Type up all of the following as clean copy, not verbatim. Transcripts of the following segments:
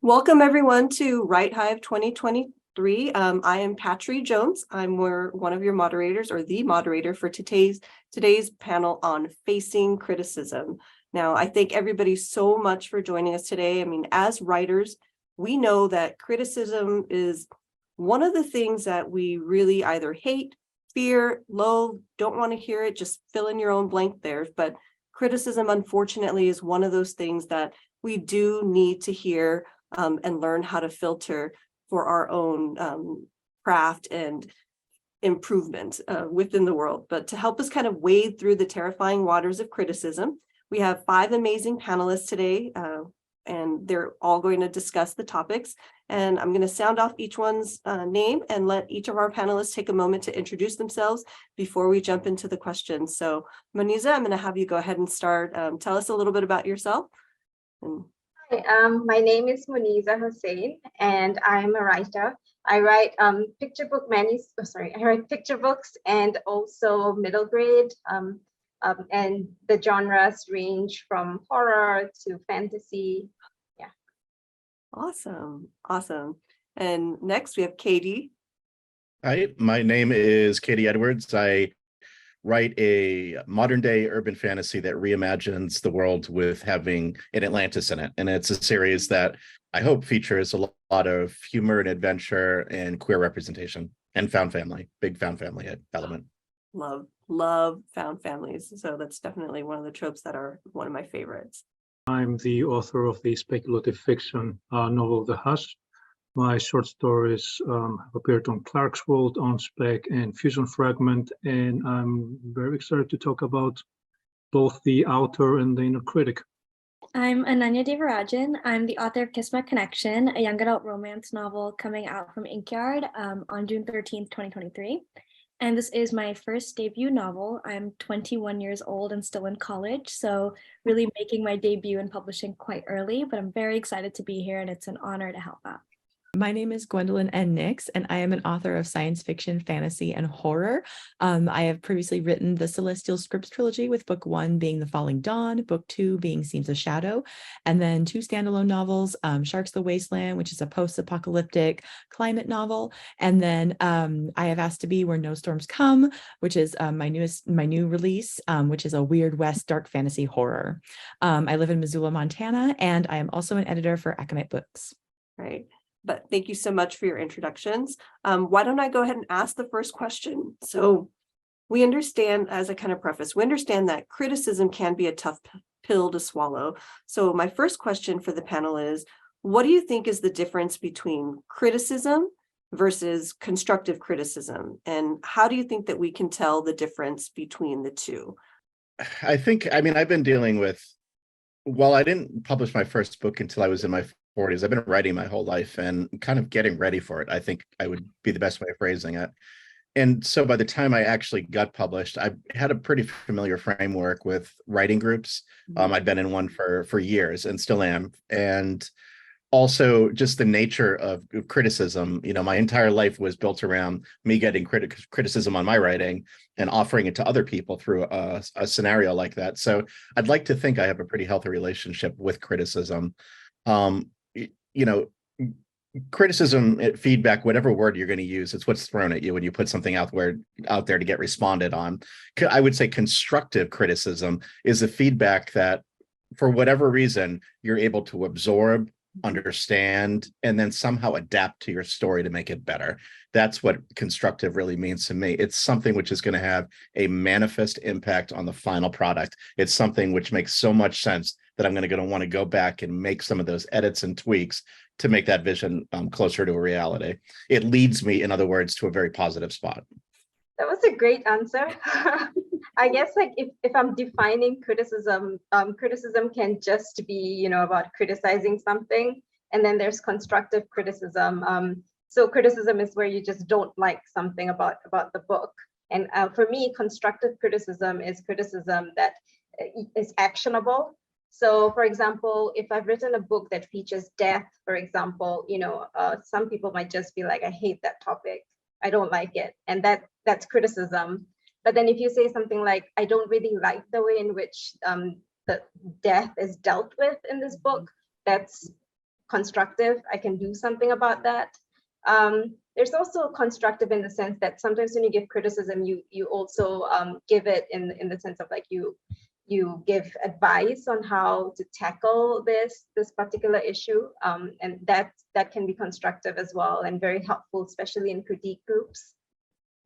Welcome everyone to Right Hive 2023. I am Patry Jones. I'm one of your moderators, or the moderator for today's panel on facing criticism. Now, I thank everybody so much for joining us today. I mean, as writers, we know that criticism is one of the things that we really either hate, fear, loathe, don't want to hear it, just fill in your own blank there. But criticism, unfortunately, is one of those things that we do need to hear and learn how to filter for our own craft and improvement within the world. But to help us kind of wade through the terrifying waters of criticism, we have 5 amazing panelists today, and they're all going to discuss the topics. And I'm going to sound off each one's name and let each of our panelists take a moment to introduce themselves before we jump into the questions. So Moniza, I'm going to have you go ahead and start. Tell us a little bit about yourself. Hi, my name is Moniza Hossain, and I'm a writer. I write I write picture books and also middle grade. And the genres range from horror to fantasy. Yeah. Awesome. And next we have Katie. Hi, my name is Katie Edwards. I write a modern day urban fantasy that reimagines the world with having an Atlantis in it. And it's a series that I hope features a lot of humor and adventure and queer representation and found family, big found family element. Love found families. So that's definitely one of the tropes that are one of my favorites. I'm the author of the speculative fiction novel The Hush. My short stories have appeared on Clarksworld, On Spec, and Fusion Fragment, and I'm very excited to talk about both the outer and the inner critic. I'm Ananya Devarajan. I'm the author of Kiss My Connection, a young adult romance novel coming out from Inkyard on June 13th, 2023. And this is my first debut novel. I'm 21 years old and still in college, so really making my debut in publishing quite early, but I'm very excited to be here and it's an honor to help out. My name is Gwendolyn Nix, and I am an author of science fiction, fantasy, and horror. I have previously written the Celestial Scripts trilogy, with book 1 being The Falling Dawn, book 2 being Seams of Shadow, and then 2 standalone novels, Sharks the Wasteland, which is a post-apocalyptic climate novel, and then I Have Asked to Be Where No Storms Come, which is my new release, which is a Weird West dark fantasy horror. I live in Missoula, Montana, and I am also an editor for Akamite Books. Right. But thank you so much for your introductions. Why don't I go ahead and ask the first question? So we understand, as a kind of preface, we understand that criticism can be a tough pill to swallow. So my first question for the panel is, what do you think is the difference between criticism versus constructive criticism? And how do you think that we can tell the difference between the two? I mean, I've been dealing with, well, I didn't publish my first book until I was in my 40s. I've been writing my whole life and kind of getting ready for it, I think I would be the best way of phrasing it. And so by the time I actually got published, I had a pretty familiar framework with writing groups. I'd been in one for years and still am. And also just the nature of criticism, my entire life was built around me getting criticism on my writing and offering it to other people through a scenario like that. So I'd like to think I have a pretty healthy relationship with criticism. Criticism, feedback, whatever word you're going to use, it's what's thrown at you when you put something out there to get responded on. I would say constructive criticism is a feedback that, for whatever reason, you're able to absorb, understand, and then somehow adapt to your story to make it better. That's what constructive really means to me. It's something which is going to have a manifest impact on the final product. It's something which makes so much sense that I'm going to want to go back and make some of those edits and tweaks to make that vision closer to a reality. It leads me, in other words, to a very positive spot. That was a great answer. I guess, like, if I'm defining criticism, criticism can just be, about criticizing something. And then there's constructive criticism. So criticism is where you just don't like something about the book. And for me, constructive criticism is criticism that is actionable. So, for example, if I've written a book that features death, for example, some people might just be like, I hate that topic. I don't like it. And that's criticism. But then if you say something like, I don't really like the way in which the death is dealt with in this book, that's constructive. I can do something about that. There's also constructive in the sense that sometimes when you give criticism, you also give it in the sense of like you give advice on how to tackle this particular issue, and that can be constructive as well and very helpful, especially in critique groups.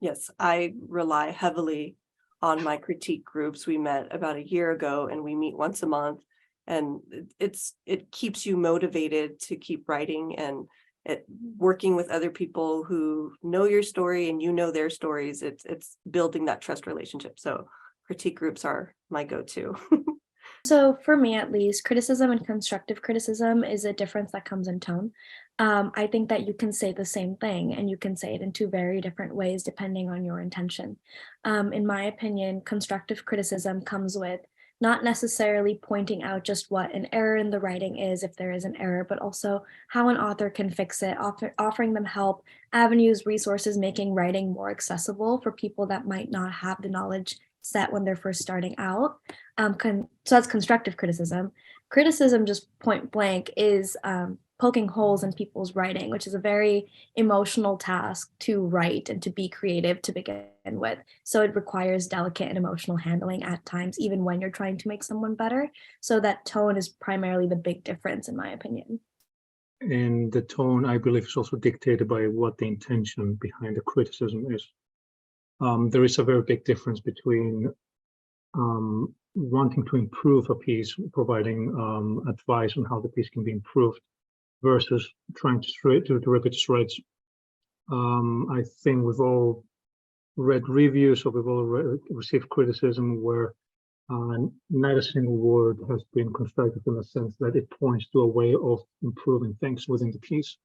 Yes, I rely heavily on my critique groups. We met about a year ago and we meet once a month, and it keeps you motivated to keep writing and working with other people who know your story and you know their stories. It's building that trust relationship. So critique groups are my go-to. So for me, at least, criticism and constructive criticism is a difference that comes in tone. I think that you can say the same thing and you can say it in two very different ways depending on your intention. In my opinion, constructive criticism comes with not necessarily pointing out just what an error in the writing is, if there is an error, but also how an author can fix it, offering them help, avenues, resources, making writing more accessible for people that might not have the knowledge set when they're first starting out. So that's constructive criticism. Criticism, just point blank, is poking holes in people's writing, which is a very emotional task to write and to be creative to begin with. So it requires delicate and emotional handling at times, even when you're trying to make someone better. So that tone is primarily the big difference, in my opinion. And the tone, I believe, is also dictated by what the intention behind the criticism is. There is a very big difference between wanting to improve a piece, providing advice on how the piece can be improved, versus trying to rip it to shreds. I think we've all read reviews or we've all received criticism where not a single word has been constructive in the sense that it points to a way of improving things within the piece.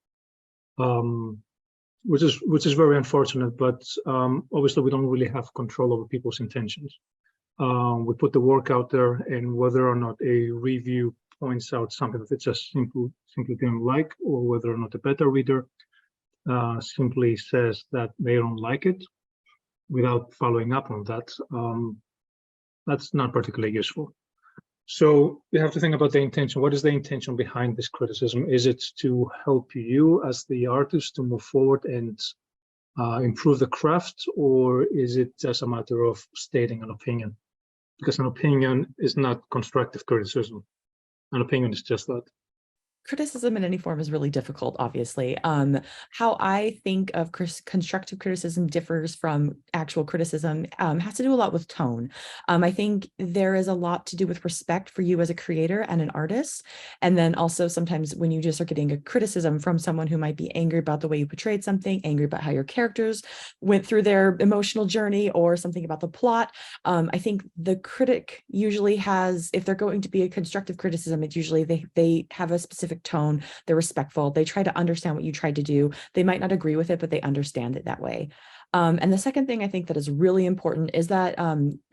Which is very unfortunate, but obviously we don't really have control over people's intentions. We put the work out there, and whether or not a review points out something that it's just simply didn't like, or whether or not a beta reader simply says that they don't like it without following up on that, that's not particularly useful. So you have to think about the intention. What is the intention behind this criticism? Is it to help you as the artist to move forward and improve the craft, or is it just a matter of stating an opinion? Because an opinion is not constructive criticism. An opinion is just that. Criticism in any form is really difficult, obviously. How I think of constructive criticism differs from actual criticism has to do a lot with tone. I think there is a lot to do with respect for you as a creator and an artist. And then also sometimes when you just are getting a criticism from someone who might be angry about the way you portrayed something, angry about how your characters went through their emotional journey, or something about the plot. I think the critic usually has, if they're going to be a constructive criticism, it's usually they have a specific tone, they're respectful, they try to understand what you tried to do. They might not agree with it, but they understand it that way. And the second thing I think that is really important is that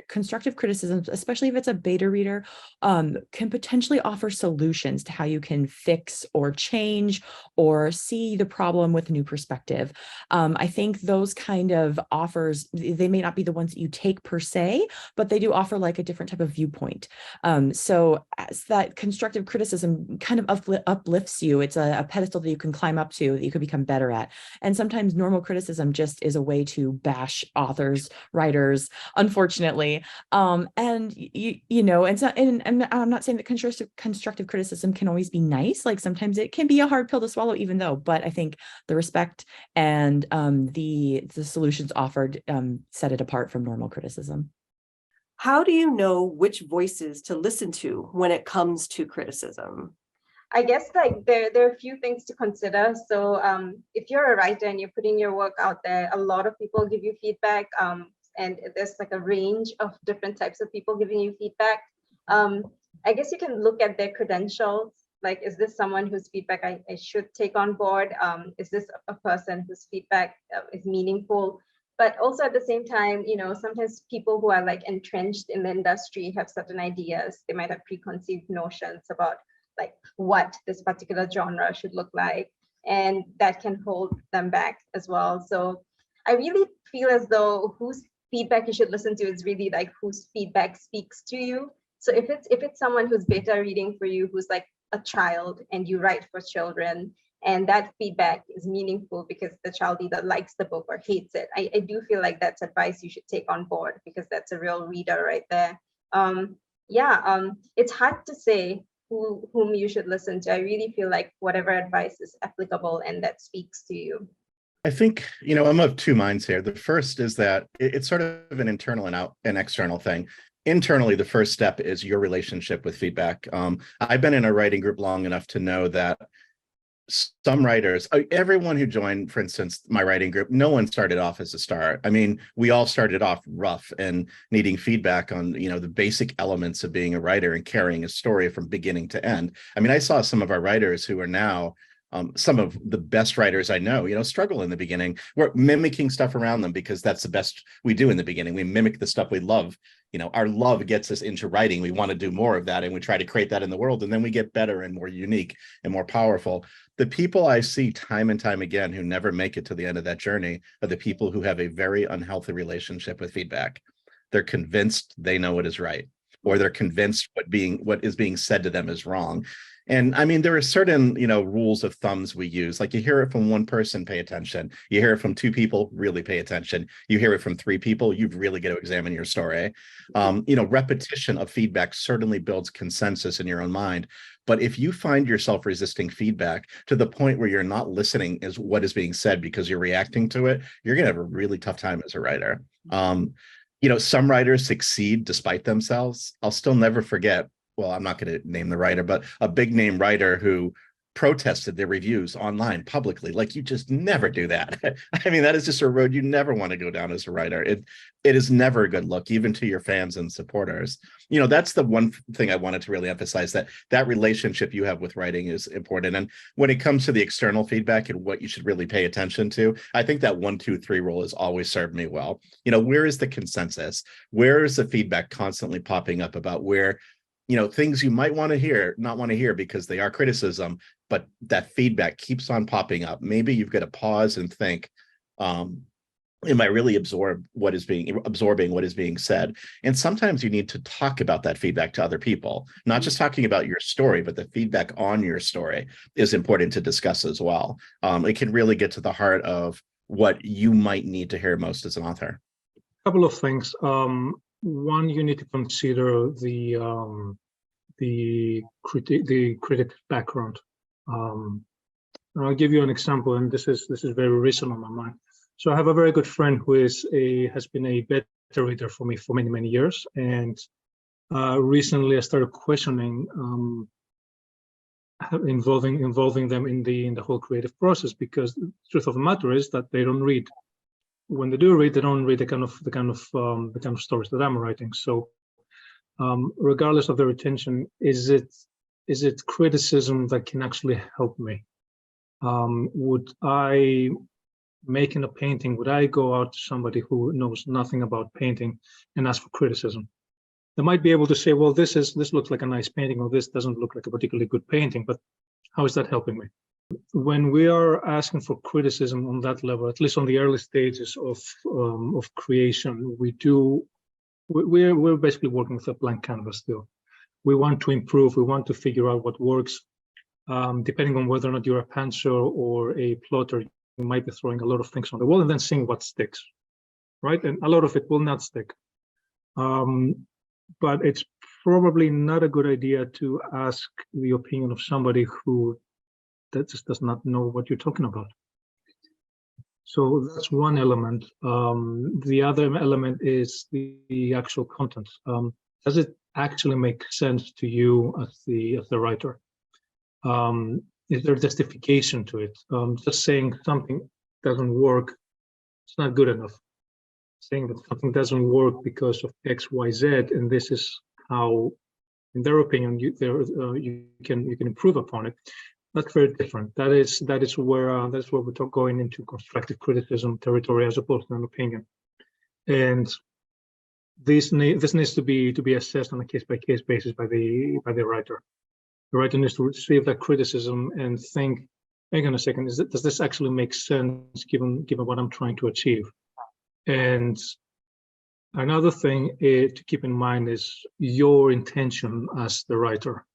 constructive criticism, especially if it's a beta reader, can potentially offer solutions to how you can fix or change or see the problem with a new perspective. I think those kind of offers, they may not be the ones that you take per se, but they do offer like a different type of viewpoint. So as that constructive criticism kind of uplifts you, it's a pedestal that you can climb up to, that you can become better at. And sometimes normal criticism just is a way to bash authors, writers, unfortunately. And you know, and I'm not saying that constructive criticism can always be nice. Like sometimes it can be a hard pill to swallow, even though, but I think the respect and the solutions offered set it apart from normal criticism. How do you know which voices to listen to when it comes to criticism? I guess like there are a few things to consider. So if you're a writer and you're putting your work out there, a lot of people give you feedback, and there's like a range of different types of people giving you feedback. I guess you can look at their credentials. Like, is this someone whose feedback I should take on board? Is this a person whose feedback is meaningful? But also at the same time, you know, sometimes people who are like entrenched in the industry have certain ideas. They might have preconceived notions about like what this particular genre should look like, and that can hold them back as well. So I really feel as though whose feedback you should listen to is really like whose feedback speaks to you. So if it's someone who's beta reading for you, who's like a child and you write for children, and that feedback is meaningful because the child either likes the book or hates it. I do feel like that's advice you should take on board, because that's a real reader right there. It's hard to say whom you should listen to. I really feel like whatever advice is applicable and that speaks to you. I think, I'm of two minds here. The first is that it's sort of an internal and an external thing. Internally, the first step is your relationship with feedback. I've been in a writing group long enough to know that some writers, everyone who joined, for instance, my writing group, no one started off as a star. I mean, we all started off rough and needing feedback on, the basic elements of being a writer and carrying a story from beginning to end. I mean, I saw some of our writers who are now some of the best writers I know, struggle in the beginning. We're mimicking stuff around them because that's the best we do in the beginning. We mimic the stuff we love. Our love gets us into writing. We want to do more of that, and we try to create that in the world. And then we get better and more unique and more powerful. The people I see time and time again who never make it to the end of that journey are the people who have a very unhealthy relationship with feedback. They're convinced they know what is right, or they're convinced what is being said to them is wrong. And I mean, there are certain, rules of thumbs we use. Like, you hear it from one person, pay attention. You hear it from two people, really pay attention. You hear it from three people, you've really got to examine your story. Repetition of feedback certainly builds consensus in your own mind. But if you find yourself resisting feedback to the point where you're not listening as what is being said because you're reacting to it, you're going to have a really tough time as a writer. Some writers succeed despite themselves. I'll still never forget, well, I'm not going to name the writer, but a big name writer who protested their reviews online publicly. Like, you just never do that. I mean, that is just a road you never want to go down as a writer. It is never a good look, even to your fans and supporters. That's the one thing I wanted to really emphasize, that relationship you have with writing is important. And when it comes to the external feedback and what you should really pay attention to, I think that 1, 2, 3 rule has always served me well. Where is the consensus? Where is the feedback constantly popping up about where things you might want to hear, not want to hear because they are criticism, but that feedback keeps on popping up. Maybe you've got to pause and think, am I really absorbing what is being said? And sometimes you need to talk about that feedback to other people, not just talking about your story, but the feedback on your story is important to discuss as well. It can really get to the heart of what you might need to hear most as an author. A couple of things. One, you need to consider the critic's background. I'll give you an example, and this is very recent on my mind. So I have a very good friend who has been a beta reader for me for many years, and recently I started questioning involving them in the whole creative process, because the truth of the matter is that they don't read. When they do read, they don't read the kind of stories that I'm writing. So regardless of their attention, is it criticism that can actually help me? Would I, making a painting, would I go out to somebody who knows nothing about painting and ask for criticism? They might be able to say, well, this looks like a nice painting, or this doesn't look like a particularly good painting, but how is that helping me? When we are asking for criticism on that level, at least on the early stages of creation, we're basically working with a blank canvas still. We want to improve. We want to figure out what works. Depending on whether or not you're a pantser or a plotter, you might be throwing a lot of things on the wall and then seeing what sticks, right? And a lot of it will not stick. But it's probably not a good idea to ask the opinion of somebody that just does not know what you're talking about. So that's one element. The other element is the actual content. Does it actually make sense to you as the writer? Is there justification to it? Just saying something doesn't work, it's not good enough. Saying that something doesn't work because of X, Y, Z, and this is how, in their opinion, you can improve upon it. That's very different. That is where we're going into constructive criticism territory as opposed to an opinion. And this needs to be assessed on a case-by-case basis by the writer. The writer needs to receive that criticism and think, hang on a second, does this actually make sense given what I'm trying to achieve? And another thing to keep in mind is your intention as the writer.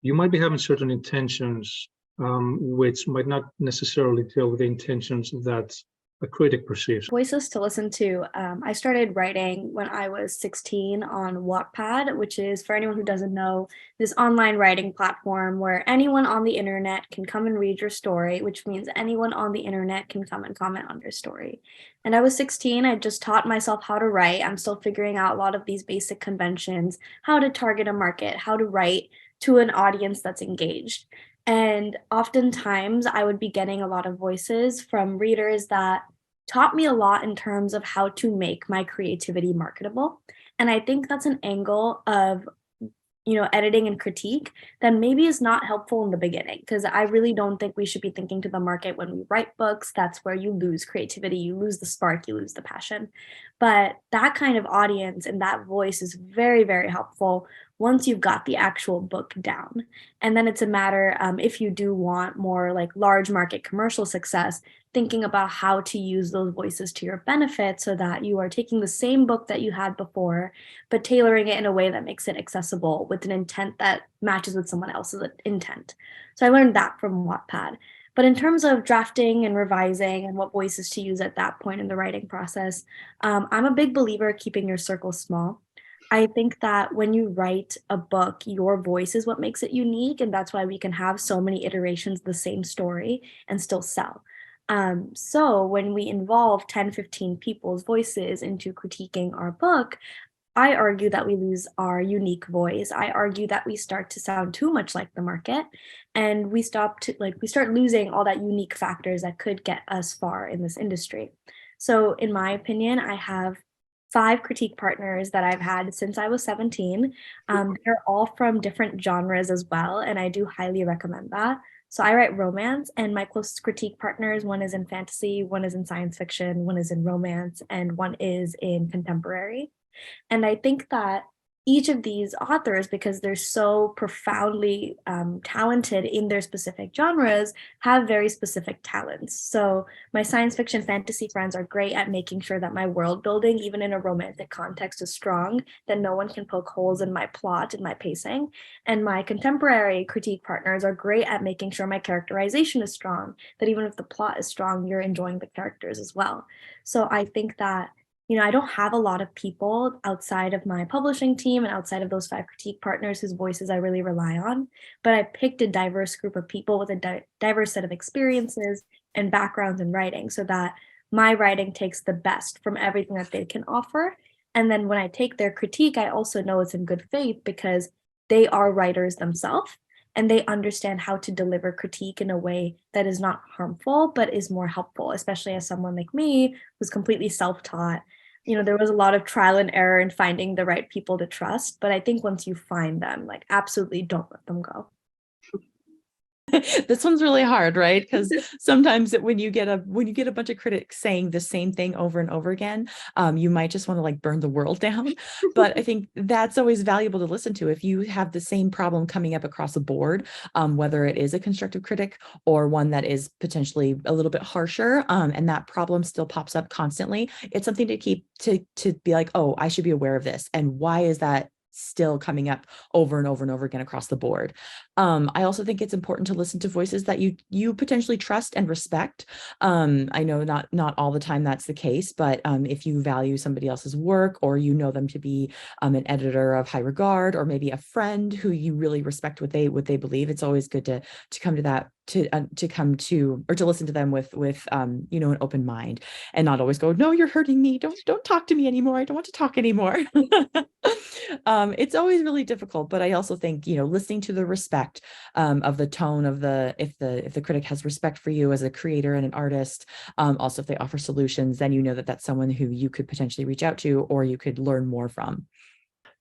you might be having certain intentions, which might not necessarily deal with the intentions that a critic perceives. Voices to listen to. I started writing when I was 16 on Wattpad, which is, for anyone who doesn't know, this online writing platform where anyone on the internet can come and read your story, which means anyone on the internet can come and comment on your story. And I was 16, I just taught myself how to write. I'm still figuring out a lot of these basic conventions, how to target a market, how to write to an audience that's engaged. And oftentimes I would be getting a lot of voices from readers that taught me a lot in terms of how to make my creativity marketable. And I think that's an angle of editing and critique that maybe is not helpful in the beginning, because I really don't think we should be thinking to the market when we write books. That's where you lose creativity, you lose the spark, you lose the passion. But that kind of audience and that voice is very, very helpful once you've got the actual book down. And then it's a matter, if you do want more like large market commercial success, thinking about how to use those voices to your benefit so that you are taking the same book that you had before, but tailoring it in a way that makes it accessible with an intent that matches with someone else's intent. So I learned that from Wattpad. But in terms of drafting and revising and what voices to use at that point in the writing process, I'm a big believer of keeping your circle small. I think that when you write a book, your voice is what makes it unique. And that's why we can have so many iterations of the same story and still sell. So when we involve 10, 15 people's voices into critiquing our book, I argue that we lose our unique voice. I argue that we start to sound too much like the market, and we start losing all that unique factors that could get us far in this industry. So in my opinion, I have 5 critique partners that I've had since I was 17. They're all from different genres as well, and I do highly recommend that. So I write romance, and my closest critique partners, one is in fantasy, one is in science fiction, one is in romance, and one is in contemporary. And I think that each of these authors, because they're so profoundly talented in their specific genres, have very specific talents. So my science fiction fantasy friends are great at making sure that my world building, even in a romantic context, is strong, that no one can poke holes in my plot and my pacing. And my contemporary critique partners are great at making sure my characterization is strong, that even if the plot is strong, you're enjoying the characters as well. So I think that I don't have a lot of people outside of my publishing team and outside of those 5 critique partners whose voices I really rely on, but I picked a diverse group of people with a diverse set of experiences and backgrounds in writing so that my writing takes the best from everything that they can offer. And then when I take their critique, I also know it's in good faith because they are writers themselves and they understand how to deliver critique in a way that is not harmful, but is more helpful, especially as someone like me who's completely self-taught. There was a lot of trial and error in finding the right people to trust, but I think once you find them, like absolutely don't let them go. This one's really hard, right? Because sometimes when you get a bunch of critics saying the same thing over and over again, you might just want to like burn the world down. But I think that's always valuable to listen to. If you have the same problem coming up across the board, whether it is a constructive critic or one that is potentially a little bit harsher, and that problem still pops up constantly, it's something to keep to be like, oh, I should be aware of this. And why is that still coming up over and over and over again across the board? I also think it's important to listen to voices that you potentially trust and respect. I know not all the time that's the case, but if you value somebody else's work or you know them to be an editor of high regard, or maybe a friend who you really respect what they believe, it's always good to come to that, to come to, or to listen to them with an open mind and not always go, no, you're hurting me, don't talk to me anymore, I don't want to talk anymore. It's always really difficult, but I also think listening to the respect of the tone of if the critic has respect for you as a creator and an artist, also if they offer solutions, then that's someone who you could potentially reach out to or you could learn more from.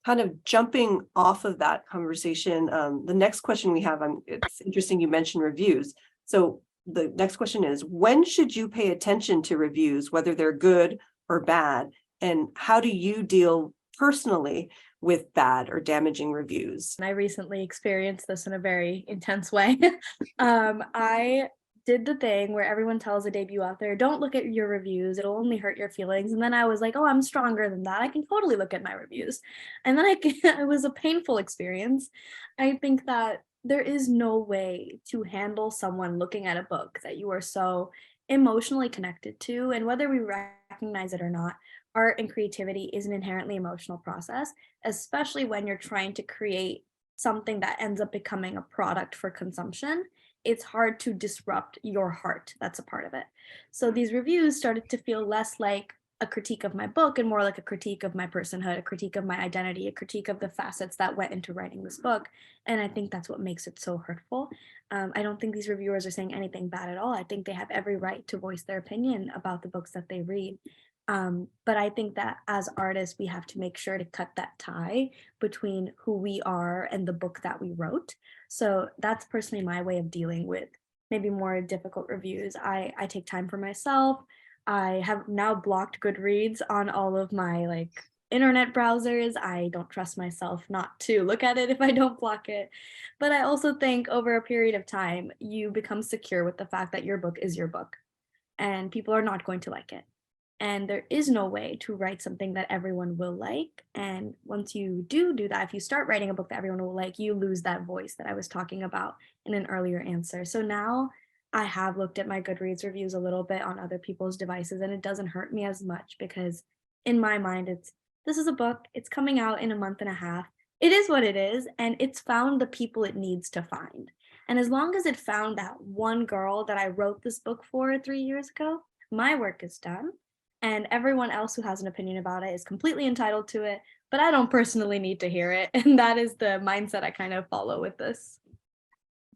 Kind of jumping off of that conversation, the next question we have, it's interesting you mentioned reviews. So the next question is, when should you pay attention to reviews, whether they're good or bad? And how do you deal personally with bad or damaging reviews? I recently experienced this in a very intense way. I did the thing where everyone tells a debut author, don't look at your reviews, it'll only hurt your feelings. And then I was like, oh, I'm stronger than that, I can totally look at my reviews. And then it was a painful experience. I think that there is no way to handle someone looking at a book that you are so emotionally connected to. And whether we recognize it or not, art and creativity is an inherently emotional process, especially when you're trying to create something that ends up becoming a product for consumption. It's hard to disrupt your heart. That's a part of it. So these reviews started to feel less like a critique of my book and more like a critique of my personhood, a critique of my identity, a critique of the facets that went into writing this book. And I think that's what makes it so hurtful. I don't think these reviewers are saying anything bad at all. I think they have every right to voice their opinion about the books that they read. But I think that as artists, we have to make sure to cut that tie between who we are and the book that we wrote. So that's personally my way of dealing with maybe more difficult reviews. I take time for myself. I have now blocked Goodreads on all of my internet browsers. I don't trust myself not to look at it if I don't block it. But I also think over a period of time, you become secure with the fact that your book is your book and people are not going to like it. And there is no way to write something that everyone will like. And once you do that, if you start writing a book that everyone will like, you lose that voice that I was talking about in an earlier answer. So now I have looked at my Goodreads reviews a little bit on other people's devices, and it doesn't hurt me as much because in my mind, this is a book, it's coming out in a month and a half. It is what it is, and it's found the people it needs to find. And as long as it found that one girl that I wrote this book for 3 years ago, my work is done. And everyone else who has an opinion about it is completely entitled to it, but I don't personally need to hear it. And that is the mindset I kind of follow with this.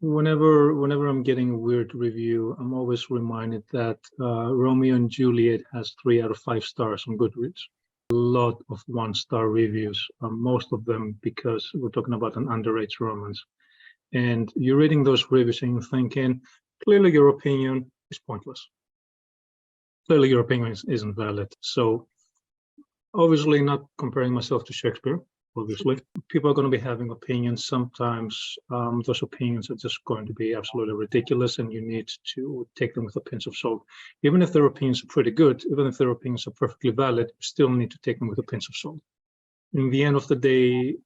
Whenever I'm getting a weird review, I'm always reminded that Romeo and Juliet has 3 out of 5 stars on Goodreads. A lot of 1-star reviews, most of them because we're talking about an underage romance. And you're reading those reviews and you're thinking, clearly your opinion is pointless. Clearly your opinion isn't valid. So obviously not comparing myself to Shakespeare. Obviously, people are going to be having opinions. Sometimes those opinions are just going to be absolutely ridiculous, and you need to take them with a pinch of salt. Even if their opinions are pretty good, even if their opinions are perfectly valid, you still need to take them with a pinch of salt. In the end of the day,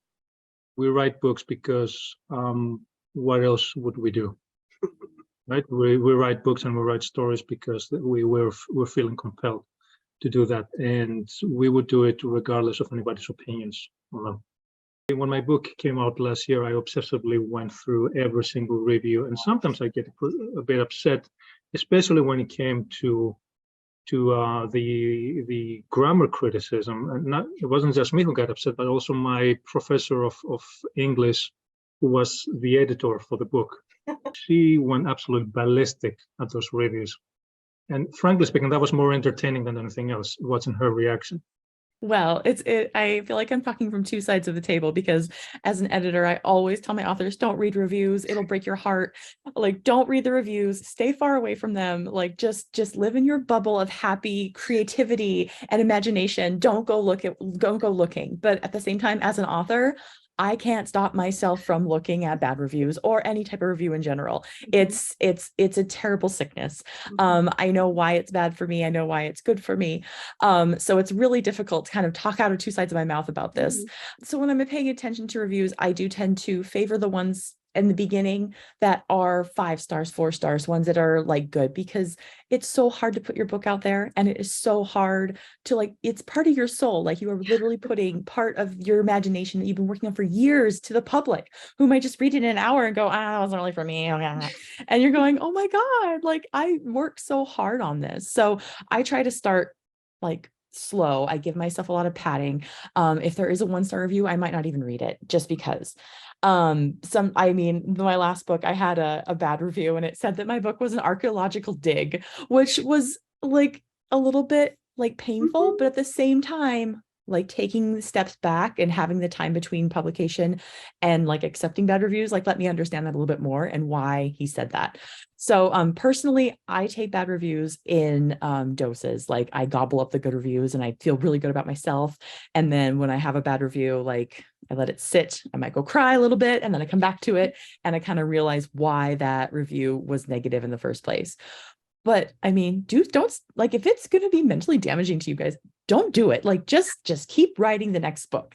we write books because what else would we do? Right? We write books and we write stories because we're feeling compelled to do that, and we would do it regardless of anybody's opinions. When my book came out last year, I obsessively went through every single review, and sometimes I get a bit upset, especially when it came to the grammar criticism. And it wasn't just me who got upset, but also my professor of English, who was the editor for the book. She went absolutely ballistic at those reviews. And frankly speaking, that was more entertaining than anything else, watching her reaction. Well, I feel like I'm talking from 2 sides of the table because as an editor, I always tell my authors, don't read reviews. It'll break your heart. Like, don't read the reviews, stay far away from them. Like, just live in your bubble of happy creativity and imagination. Don't go looking. But at the same time, as an author, I can't stop myself from looking at bad reviews or any type of review in general. It's a terrible sickness. I know why it's bad for me. I know why it's good for me. So it's really difficult to kind of talk out of 2 sides of my mouth about this. So when I'm paying attention to reviews, I do tend to favor the ones in the beginning that are 5 stars, 4 stars, ones that are like good, because it's so hard to put your book out there, and it is so hard to it's part of your soul. Like, you are literally putting part of your imagination that you've been working on for years to the public, who might just read it in an hour and go, that wasn't really for me. And you're going, oh my God, like, I worked so hard on this. So I try to start slow. I give myself a lot of padding. If there is a 1-star review, I might not even read it just because. My last book, I had a bad review, and it said that my book was an archaeological dig, which was a little bit painful, but at the same time, taking the steps back and having the time between publication and accepting bad reviews, let me understand that a little bit more and why he said that. So personally, I take bad reviews in doses. I gobble up the good reviews and I feel really good about myself. And then when I have a bad review, I let it sit. I might go cry a little bit, and then I come back to it and I kind of realize why that review was negative in the first place. But I mean, don't if it's going to be mentally damaging to you guys, don't do it. Just keep writing the next book.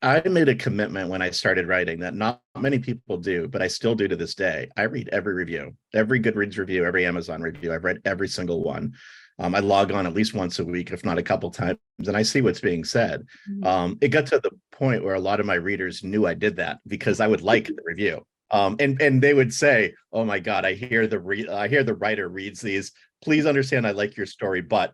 I made a commitment when I started writing that not many people do, but I still do to this day. I read every review, every Goodreads review, every Amazon review. I've read every single one. I log on at least once a week, if not a couple times, and I see what's being said. It got to the point where a lot of my readers knew I did that because I would like the review. And they would say, "Oh my God, I hear the writer reads these. Please understand, I like your story, but ...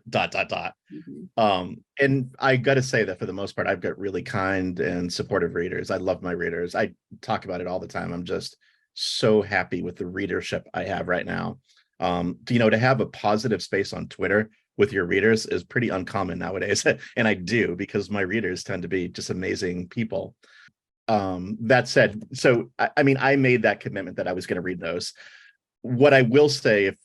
And I got to say that for the most part, I've got really kind and supportive readers. I love my readers. I talk about it all the time. I'm just so happy with the readership I have right now. To have a positive space on Twitter with your readers is pretty uncommon nowadays. And I do, because my readers tend to be just amazing people. That said, so I made that commitment that I was going to read those. What I will say, if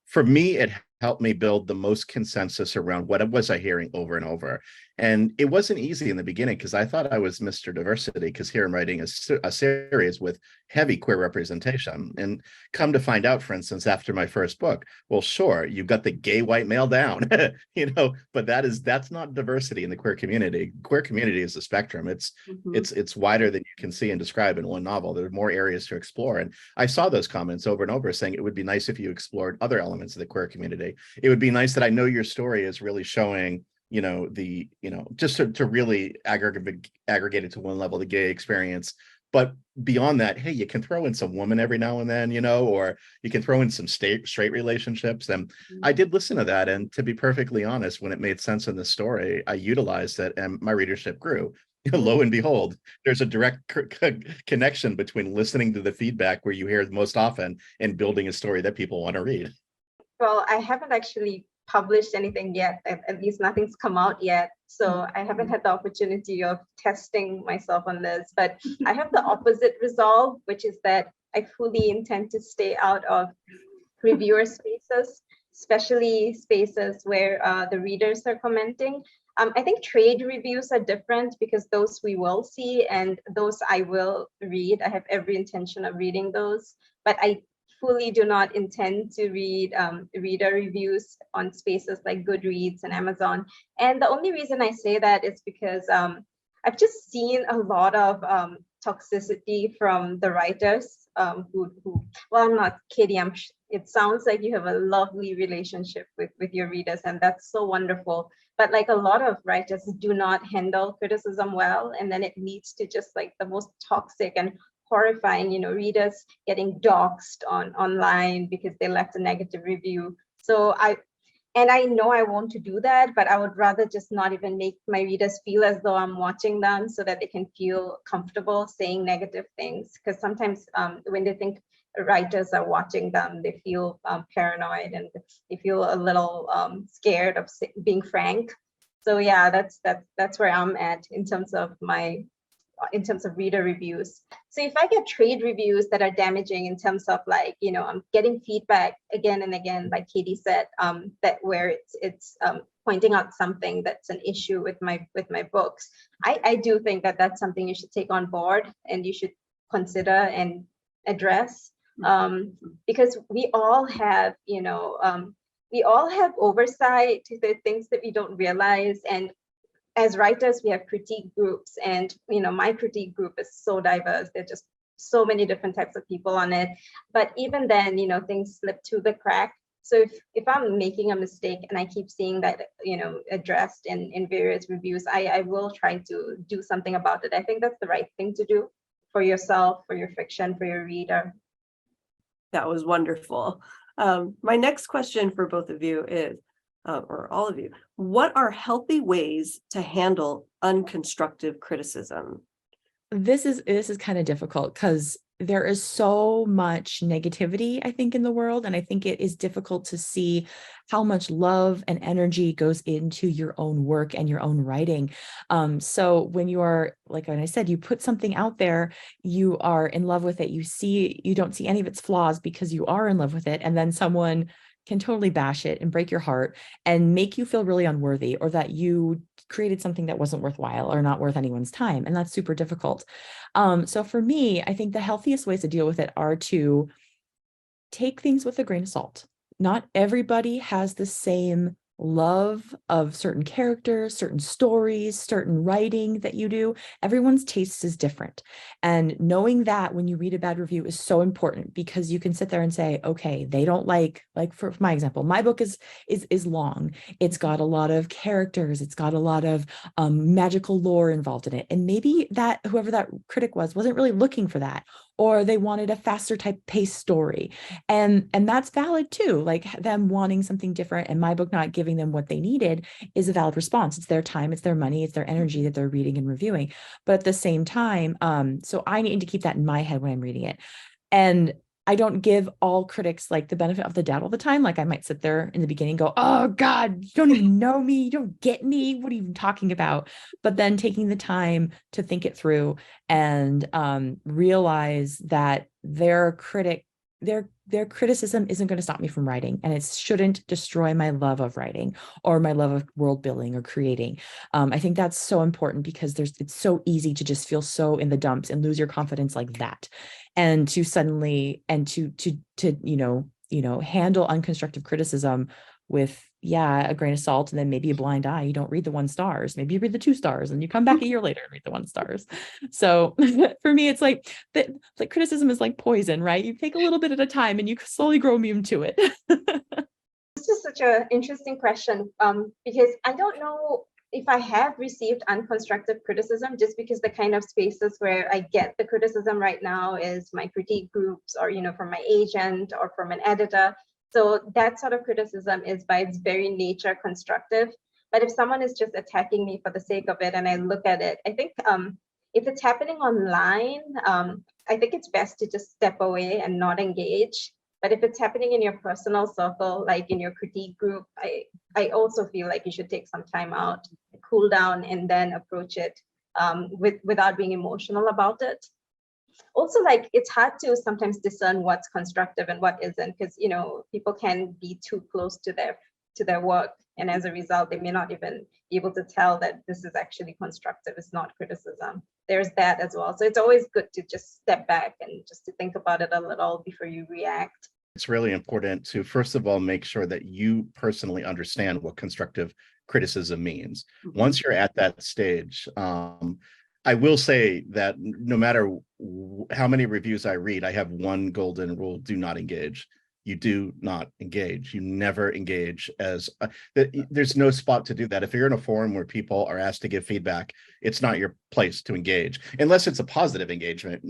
for me, it helped me build the most consensus around what was I hearing over and over. And it wasn't easy in the beginning because I thought I was Mr. Diversity, because here I'm writing a series with heavy queer representation. And come to find out, for instance, after my first book, well, sure, you've got the gay white male down, but that's not diversity in the queer community. Queer community is a spectrum. It's wider than you can see and describe in one novel. There are more areas to explore. And I saw those comments over and over saying it would be nice if you explored other elements of the queer community. It would be nice that I know your story is really showing just to really aggregate it to one level, the gay experience. But beyond that, hey, you can throw in some woman every now and then, or you can throw in some straight relationships. And I did listen to that. And to be perfectly honest, when it made sense in the story, I utilized it and my readership grew. Lo and behold, there's a direct connection between listening to the feedback where you hear it most often and building a story that people want to read. Well, I haven't actually published anything yet. At least nothing's come out yet. So I haven't had the opportunity of testing myself on this, but I have the opposite resolve, which is that I fully intend to stay out of reviewer spaces, especially spaces where the readers are commenting. I think trade reviews are different because those we will see and those I will read. I have every intention of reading those, but I fully do not intend to read reader reviews on spaces like Goodreads and Amazon. And the only reason I say that is because I've just seen a lot of toxicity from the writers who well, I'm not kidding. It sounds like you have a lovely relationship with your readers, and that's so wonderful. But like a lot of writers do not handle criticism well, and then it leads to just like the most toxic and horrifying, readers getting doxxed online because they left a negative review. So I know I want to do that, but I would rather just not even make my readers feel as though I'm watching them so that they can feel comfortable saying negative things. Because sometimes when they think writers are watching them, they feel paranoid and they feel a little scared of being frank. So yeah, that's where I'm at in terms of reader reviews. So if I get trade reviews that are damaging in terms of like, I'm getting feedback again and again, like Katie said, that where it's pointing out something that's an issue with my books, I do think that that's something you should take on board and you should consider and address, because we all have, oversight to the things that we don't realize. And as writers, we have critique groups, and my critique group is so diverse. There's just so many different types of people on it. But even then, things slip through the crack. So if I'm making a mistake and I keep seeing that, addressed in various reviews, I will try to do something about it. I think that's the right thing to do for yourself, for your fiction, for your reader. That was wonderful. My next question for both of you is, or all of you, what are healthy ways to handle unconstructive criticism? This is kind of difficult because there is so much negativity, I think, in the world. And I think it is difficult to see how much love and energy goes into your own work and your own writing. So when you are, like when I said, you put something out there, you are in love with it. You don't see any of its flaws because you are in love with it. And then someone can totally bash it and break your heart and make you feel really unworthy, or that you created something that wasn't worthwhile or not worth anyone's time. And that's super difficult. So for me, I think the healthiest ways to deal with it are to take things with a grain of salt. Not everybody has the same love of certain characters, certain stories, certain writing that you do. Everyone's taste is different. And knowing that when you read a bad review is so important, because you can sit there and say, okay, they don't like for my example, my book is long. It's got a lot of characters. It's got a lot of magical lore involved in it. And maybe that whoever that critic wasn't really looking for that, or they wanted a faster type pace story. And that's valid too. Like them wanting something different and my book not giving them what they needed is a valid response. It's their time, it's their money, it's their energy that they're reading and reviewing. But at the same time, so I need to keep that in my head when I'm reading it. And I don't give all critics like the benefit of the doubt all the time. Like I might sit there in the beginning and go, oh God, you don't even know me. You don't get me. What are you even talking about? But then taking the time to think it through and realize that their criticism isn't going to stop me from writing, and it shouldn't destroy my love of writing or my love of world building or creating. I think that's so important, because it's so easy to just feel so in the dumps and lose your confidence like that, and to suddenly handle unconstructive criticism with a grain of salt, and then maybe a blind eye. You don't read the 1 stars, maybe you read the 2 stars, and you come back a year later and read the 1 stars. So for me, it's like criticism is like poison, right? You take a little bit at a time and you slowly grow immune to it. This is such an interesting question, because I don't know if I have received unconstructive criticism, just because the kind of spaces where I get the criticism right now is my critique groups, or from my agent or from an editor. So that sort of criticism is by its very nature constructive. But if someone is just attacking me for the sake of it and I look at it, I think if it's happening online, I think it's best to just step away and not engage. But if it's happening in your personal circle, like in your critique group, I also feel like you should take some time out, cool down, and then approach it without being emotional about it. Also, like, it's hard to sometimes discern what's constructive and what isn't, because people can be too close to their work, and as a result they may not even be able to tell that this is actually constructive, it's not criticism. There's that as well. So it's always good to just step back and just to think about it a little before you react. It's really important to, first of all, make sure that you personally understand what constructive criticism means. Once you're at that stage, I will say that no matter how many reviews I read, I have one golden rule: do not engage. You do not engage. You never engage. There's no spot to do that. If you're in a forum where people are asked to give feedback, it's not your place to engage, unless it's a positive engagement,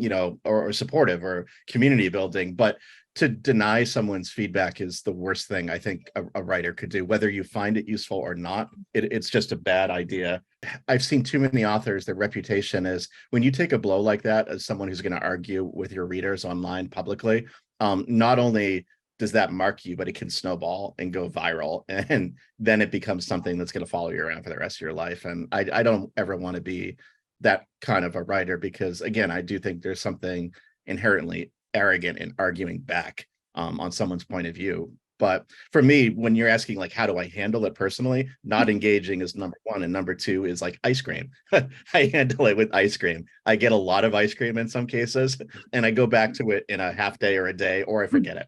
or supportive or community building. But to deny someone's feedback is the worst thing I think a writer could do, whether you find it useful or not. It's just a bad idea. I've seen too many authors, their reputation is, when you take a blow like that as someone who's going to argue with your readers online publicly, not only does that mark you, but it can snowball and go viral. And then it becomes something that's going to follow you around for the rest of your life. And I don't ever want to be that kind of a writer, because again, I do think there's something inherently arrogant in arguing back on someone's point of view. But for me, when you're asking like, how do I handle it personally, not engaging is number one. And number two is like ice cream. I handle it with ice cream. I get a lot of ice cream in some cases, and I go back to it in a half day or a day, or I forget it.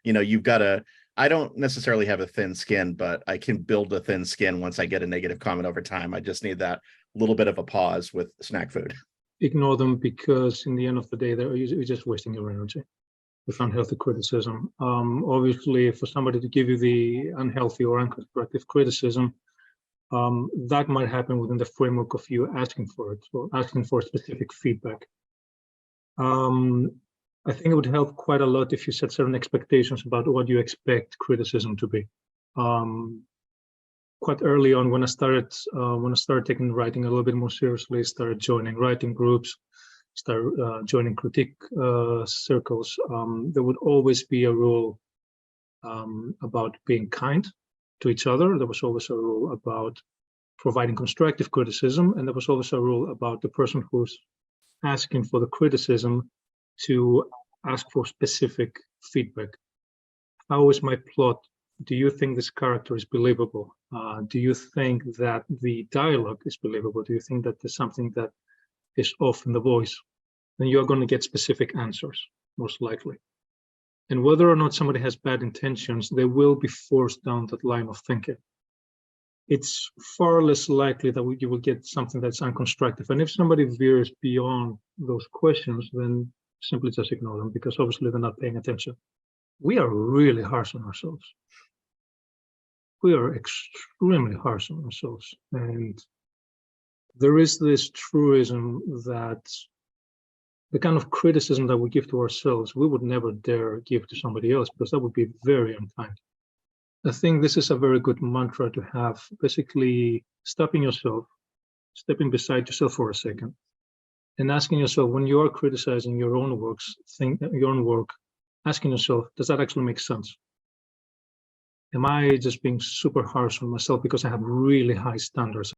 You've got to, I don't necessarily have a thin skin, but I can build a thin skin once I get a negative comment over time. I just need that little bit of a pause with snack food. Ignore them, because in the end of the day, you're just wasting your energy with unhealthy criticism. Obviously, for somebody to give you the unhealthy or unconstructive criticism, that might happen within the framework of you asking for it, or asking for specific feedback. I think it would help quite a lot if you set certain expectations about what you expect criticism to be. Quite early on, when I started taking writing a little bit more seriously, started joining writing groups, started joining critique circles, there would always be a rule about being kind to each other. There was always a rule about providing constructive criticism, and there was always a rule about the person who's asking for the criticism to ask for specific feedback. How is my plot? Do you think this character is believable? Do you think that the dialogue is believable? Do you think that there's something that is off in the voice? Then you are going to get specific answers, most likely. And whether or not somebody has bad intentions, they will be forced down that line of thinking. it's far less likely that you will get something that's unconstructive. And if somebody veers beyond those questions, then simply just ignore them, because obviously they're not paying attention. We are really harsh on ourselves. We are extremely harsh on ourselves. And there is this truism that the kind of criticism that we give to ourselves, we would never dare give to somebody else, because that would be very unkind. I think this is a very good mantra to have, basically stopping yourself, stepping beside yourself for a second, and asking yourself, when you are criticizing your own works, your own work, asking yourself, does that actually make sense? Am I just being super harsh on myself because I have really high standards?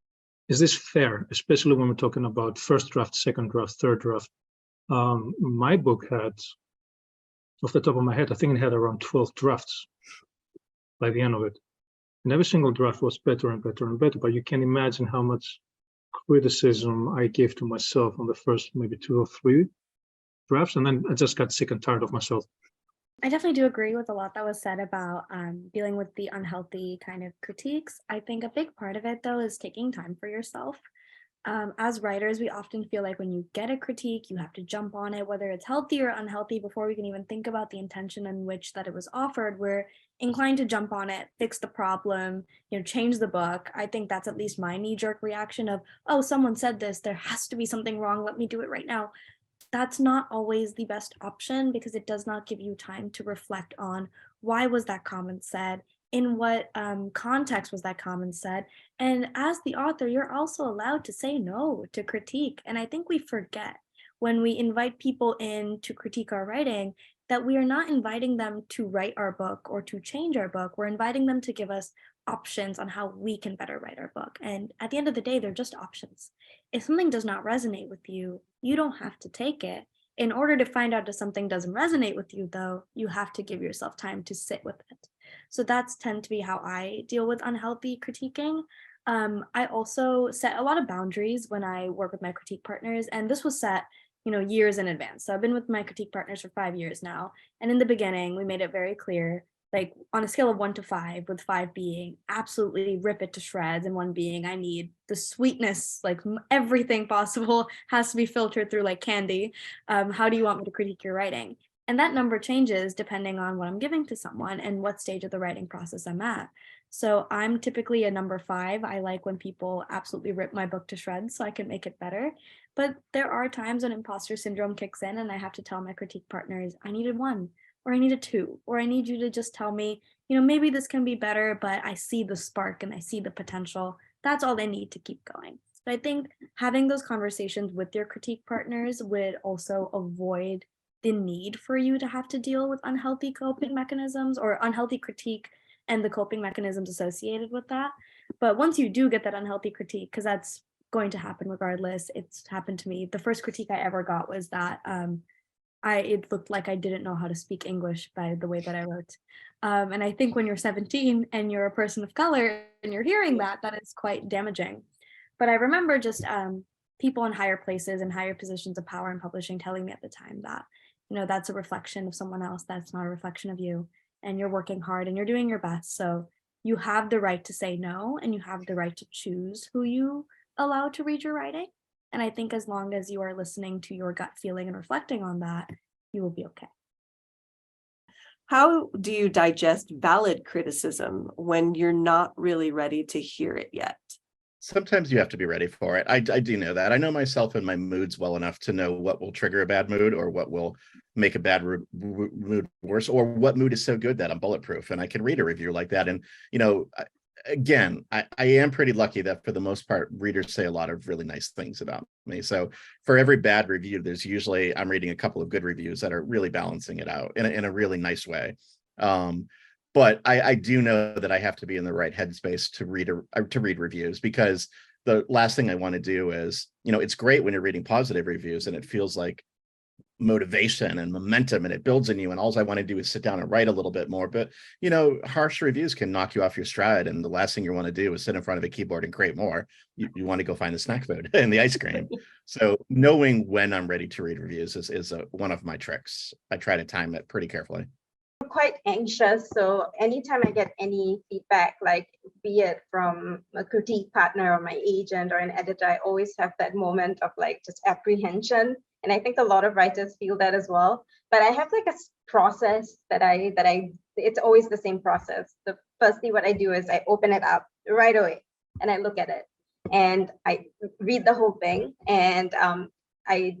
Is this fair, especially when we're talking about first draft, second draft, third draft? My book had, off the top of my head, I think it had around 12 drafts by the end of it. And every single draft was better and better and better, but you can imagine how much criticism I gave to myself on the first maybe 2 or 3 drafts, and then I just got sick and tired of myself. I definitely do agree with a lot that was said about dealing with the unhealthy kind of critiques. I think a big part of it, though, is taking time for yourself. As writers, we often feel like when you get a critique, you have to jump on it, whether it's healthy or unhealthy, before we can even think about the intention in which that it was offered. We're inclined to jump on it, fix the problem, change the book. I think that's at least my knee-jerk reaction of, oh, someone said this, there has to be something wrong, let me do it right now. That's not always the best option, because it does not give you time to reflect on why was that comment said, in what context was that comment said. And as the author, you're also allowed to say no to critique. And I think we forget when we invite people in to critique our writing that we are not inviting them to write our book or to change our book. We're inviting them to give us options on how we can better write our book. And at the end of the day, they're just options. If something does not resonate with you, you don't have to take it. In order to find out if something doesn't resonate with you, though, you have to give yourself time to sit with it. So that's tend to be how I deal with unhealthy critiquing. I also set a lot of boundaries when I work with my critique partners, and this was set, years in advance. So I've been with my critique partners for 5 years now, and in the beginning, we made it very clear, like on a scale of 1 to 5, with 5 being absolutely rip it to shreds, and 1 being I need the sweetness, like everything possible has to be filtered through like candy. How do you want me to critique your writing? And that number changes depending on what I'm giving to someone and what stage of the writing process I'm at. So I'm typically a number 5. I like when people absolutely rip my book to shreds so I can make it better. But there are times when imposter syndrome kicks in and I have to tell my critique partners, I needed 1, or I need a 2, or I need you to just tell me, maybe this can be better, but I see the spark and I see the potential. That's all they need to keep going. But I think having those conversations with your critique partners would also avoid the need for you to have to deal with unhealthy coping mechanisms or unhealthy critique and the coping mechanisms associated with that. But once you do get that unhealthy critique, because that's going to happen regardless, it's happened to me. The first critique I ever got was that it looked like I didn't know how to speak English by the way that I wrote. And I think when you're 17 and you're a person of color and you're hearing that is quite damaging. But I remember just people in higher places and higher positions of power in publishing telling me at the time that, that's a reflection of someone else. That's not a reflection of you. And you're working hard and you're doing your best. So you have the right to say no, and you have the right to choose who you allow to read your writing. And I think as long as you are listening to your gut feeling and reflecting on that, you will be okay. How do you digest valid criticism when you're not really ready to hear it yet? Sometimes you have to be ready for it. I do know that. I know myself and my moods well enough to know what will trigger a bad mood or what will make a bad mood worse, or what mood is so good that I'm bulletproof and I can read a review like that. And, again, I am pretty lucky that for the most part, readers say a lot of really nice things about me. So for every bad review, there's usually, I'm reading a couple of good reviews that are really balancing it out in a really nice way. But I do know that I have to be in the right headspace to read reviews, because the last thing I want to do is, it's great when you're reading positive reviews and it feels like motivation and momentum and it builds in you, and all I want to do is sit down and write a little bit more. But harsh reviews can knock you off your stride, and the last thing you want to do is sit in front of a keyboard and create more. You want to go find the snack food and the ice cream. So knowing when I'm ready to read reviews is one of my tricks. I try to time it pretty carefully. quite anxious. So anytime I get any feedback, like be it from a critique partner or my agent or an editor, I always have that moment of like just apprehension. And I think a lot of writers feel that as well. But I have like a process that it's always the same process. The firstly, what I do is I open it up right away and I look at it and I read the whole thing and I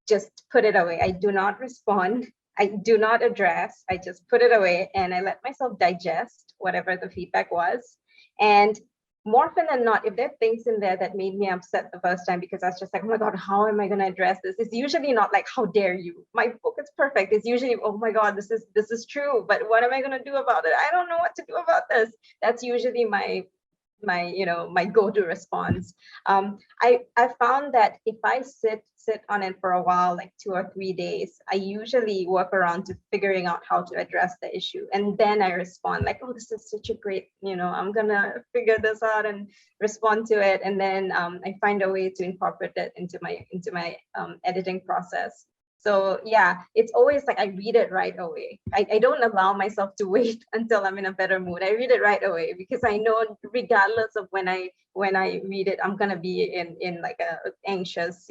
just put it away. I do not respond. I do not address. I just put it away and I let myself digest whatever the feedback was. And more often than not, if there are things in there that made me upset the first time because I was just like, oh my God, how am I going to address this? It's usually not like, how dare you? My book is perfect. It's usually, oh my God, this is true, but what am I going to do about it? I don't know what to do about this. That's usually my go-to response. I found that if I sit on it for a while, like 2 or 3 days, I usually work around to figuring out how to address the issue. And then I respond like, oh, this is such a great, I'm gonna figure this out and respond to it. And then I find a way to incorporate it into my editing process. So yeah, it's always like I read it right away. I don't allow myself to wait until I'm in a better mood. I read it right away because I know regardless of when I read it, I'm gonna be in like a anxious,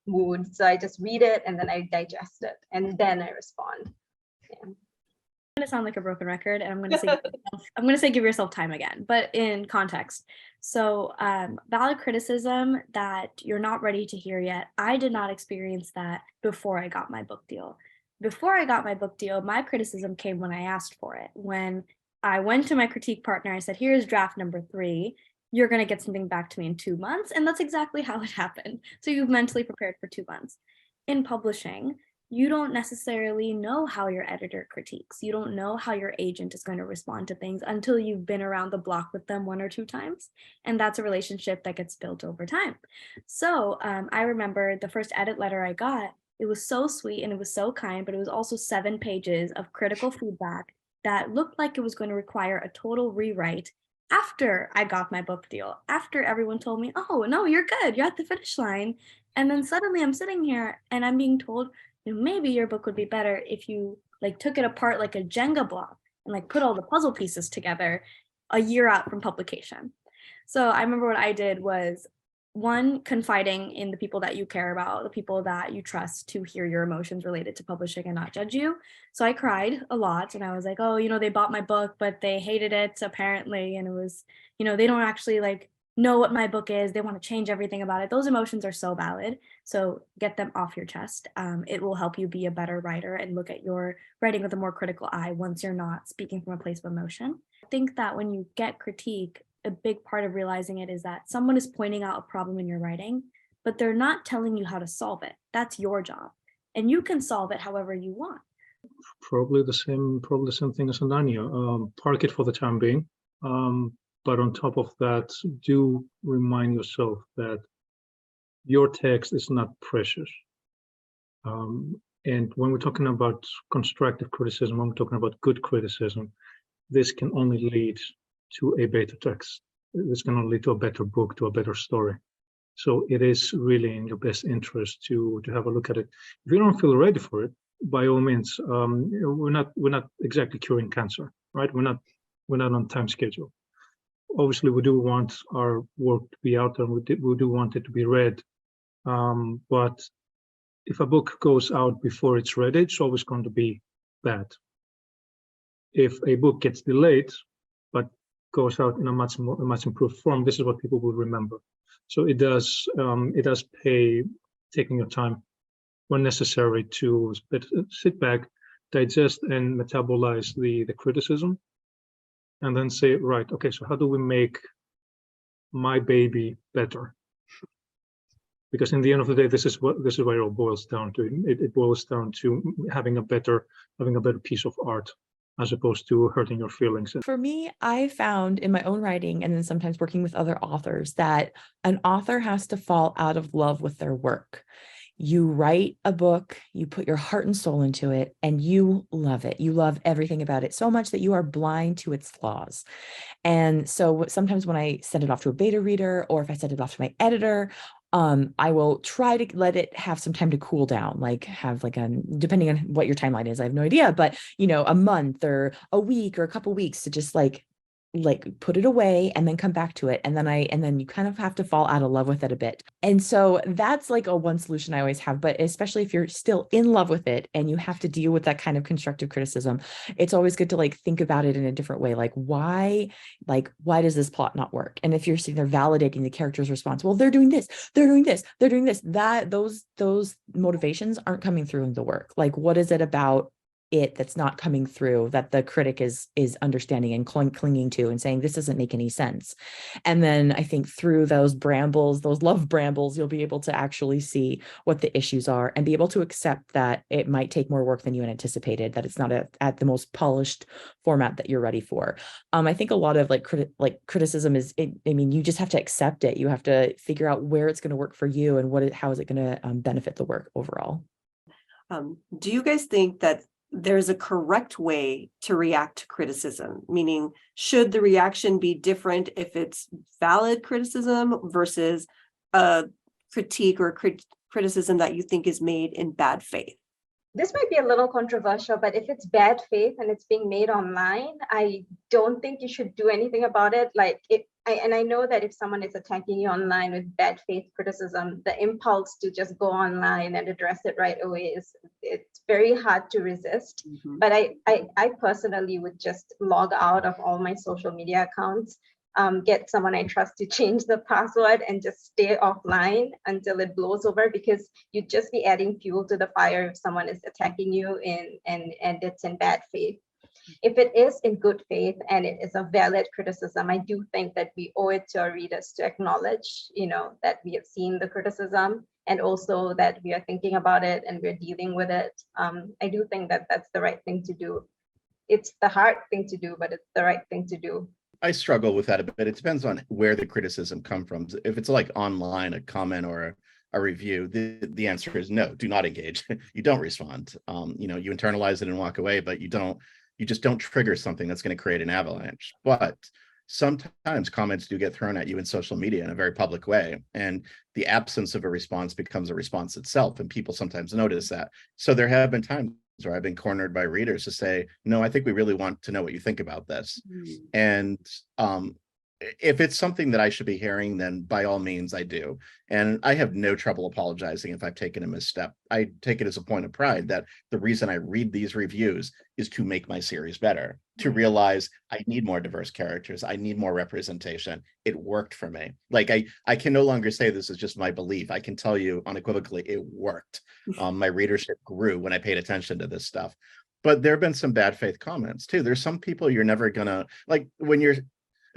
mood. So I just read it and then I digest it and then I respond. Yeah. Going to sound like a broken record, and I'm going to say give yourself time again, but in context. So valid criticism that you're not ready to hear yet. I did not experience that before I got my book deal. Before I got my book deal, my criticism came when I asked for it. When I went to my critique partner, I said, here's draft number 3. You're going to get something back to me in 2 months. And that's exactly how it happened. So you've mentally prepared for 2 months. In publishing, you don't necessarily know how your editor critiques. You don't know how your agent is going to respond to things until you've been around the block with them 1 or 2 times. And that's a relationship that gets built over time. So I remember the first edit letter I got, it was so sweet and it was so kind, but it was also 7 pages of critical feedback that looked like it was going to require a total rewrite after I got my book deal, after everyone told me, oh, no, you're good, you're at the finish line. And then suddenly I'm sitting here and I'm being told, maybe your book would be better if you like took it apart like a Jenga block and like put all the puzzle pieces together a year out from publication. So I remember what I did was, 1, confiding in the people that you care about, the people that you trust to hear your emotions related to publishing and not judge you. So I cried a lot and I was like, oh, they bought my book, but they hated it apparently. And it was, they don't actually like know what my book is. They want to change everything about it. Those emotions are so valid. So get them off your chest. It will help you be a better writer and look at your writing with a more critical eye once you're not speaking from a place of emotion. I think that when you get critique, a big part of realizing it is that someone is pointing out a problem in your writing, but they're not telling you how to solve it. That's your job. And you can solve it however you want. Probably the same thing as Ananya. Park it for the time being. But on top of that, do remind yourself that your text is not precious. And when we're talking about constructive criticism, when we're talking about good criticism, this can only lead to a better text. This can only lead to a better book, to a better story. So it is really in your best interest to have a look at it. If you don't feel ready for it, by all means, we're not exactly curing cancer, right? We're not on time schedule. Obviously, we do want our work to be out there. We do want it to be read. But if a book goes out before it's ready, it's always going to be bad. If a book gets delayed, but goes out in a much improved form, this is what people will remember. So it does pay taking your time when necessary to sit back, digest and metabolize the criticism, and then say, right, okay, so how do we make my baby better? Because in the end of the day, this is what it all boils down to. It boils down to having a better piece of art, as opposed to hurting your feelings. For me, I found in my own writing and then sometimes working with other authors that an author has to fall out of love with their work. You write a book, you put your heart and soul into it, and you love it. You love everything about it so much that you are blind to its flaws. And so sometimes when I send it off to a beta reader, or if I send it off to my editor, I will try to let it have some time to cool down, like have like depending on what your timeline is, I have no idea, but a month or a week or a couple weeks to just like put it away and then come back to it. And then you kind of have to fall out of love with it a bit. And so that's like a one solution I always have, but especially if you're still in love with it and you have to deal with that kind of constructive criticism, it's always good to like think about it in a different way. Like why does this plot not work? And if you're sitting there validating the character's response, well, they're doing this, they're doing this, they're doing this, those motivations aren't coming through in the work. Like, what is it about it that's not coming through that the critic is understanding and clinging to and saying this doesn't make any sense? And then I think through those love brambles, you'll be able to actually see what the issues are and be able to accept that it might take more work than you had anticipated, that it's not at the most polished format that you're ready for. I think a lot of criticism is, you just have to accept it. You have to figure out where it's going to work for you and how is it going to benefit the work overall. Do you guys think that there's a correct way to react to criticism? Meaning, should the reaction be different if it's valid criticism versus a critique or criticism that you think is made in bad faith? This might be a little controversial, but if it's bad faith and it's being made online, I don't think you should do anything about it. I know that if someone is attacking you online with bad faith criticism, the impulse to just go online and address it right away it's very hard to resist. Mm-hmm. But I personally would just log out of all my social media accounts, get someone I trust to change the password and just stay offline until it blows over, because you'd just be adding fuel to the fire if someone is attacking you and it's in bad faith. If it is in good faith and it is a valid criticism, I do think that we owe it to our readers to acknowledge, that we have seen the criticism and also that we are thinking about it and we're dealing with it. I do think that that's the right thing to do. It's the hard thing to do, but it's the right thing to do. I struggle with that a bit. It depends on where the criticism comes from. If it's like online, a comment or a review, the answer is no, do not engage. You don't respond. You internalize it and walk away, but you just don't trigger something that's going to create an avalanche. But sometimes comments do get thrown at you in social media in a very public way, and the absence of a response becomes a response itself, and people sometimes notice that. So there have been times where I've been cornered by readers to say, no, I think we really want to know what you think about this. And if it's something that I should be hearing, then by all means I do. And I have no trouble apologizing if I've taken a misstep. I take it as a point of pride that the reason I read these reviews is to make my series better, to realize I need more diverse characters. I need more representation. It worked for me. Like I can no longer say this is just my belief. I can tell you unequivocally, it worked. My readership grew when I paid attention to this stuff. But there have been some bad faith comments too. There's some people you're never gonna, like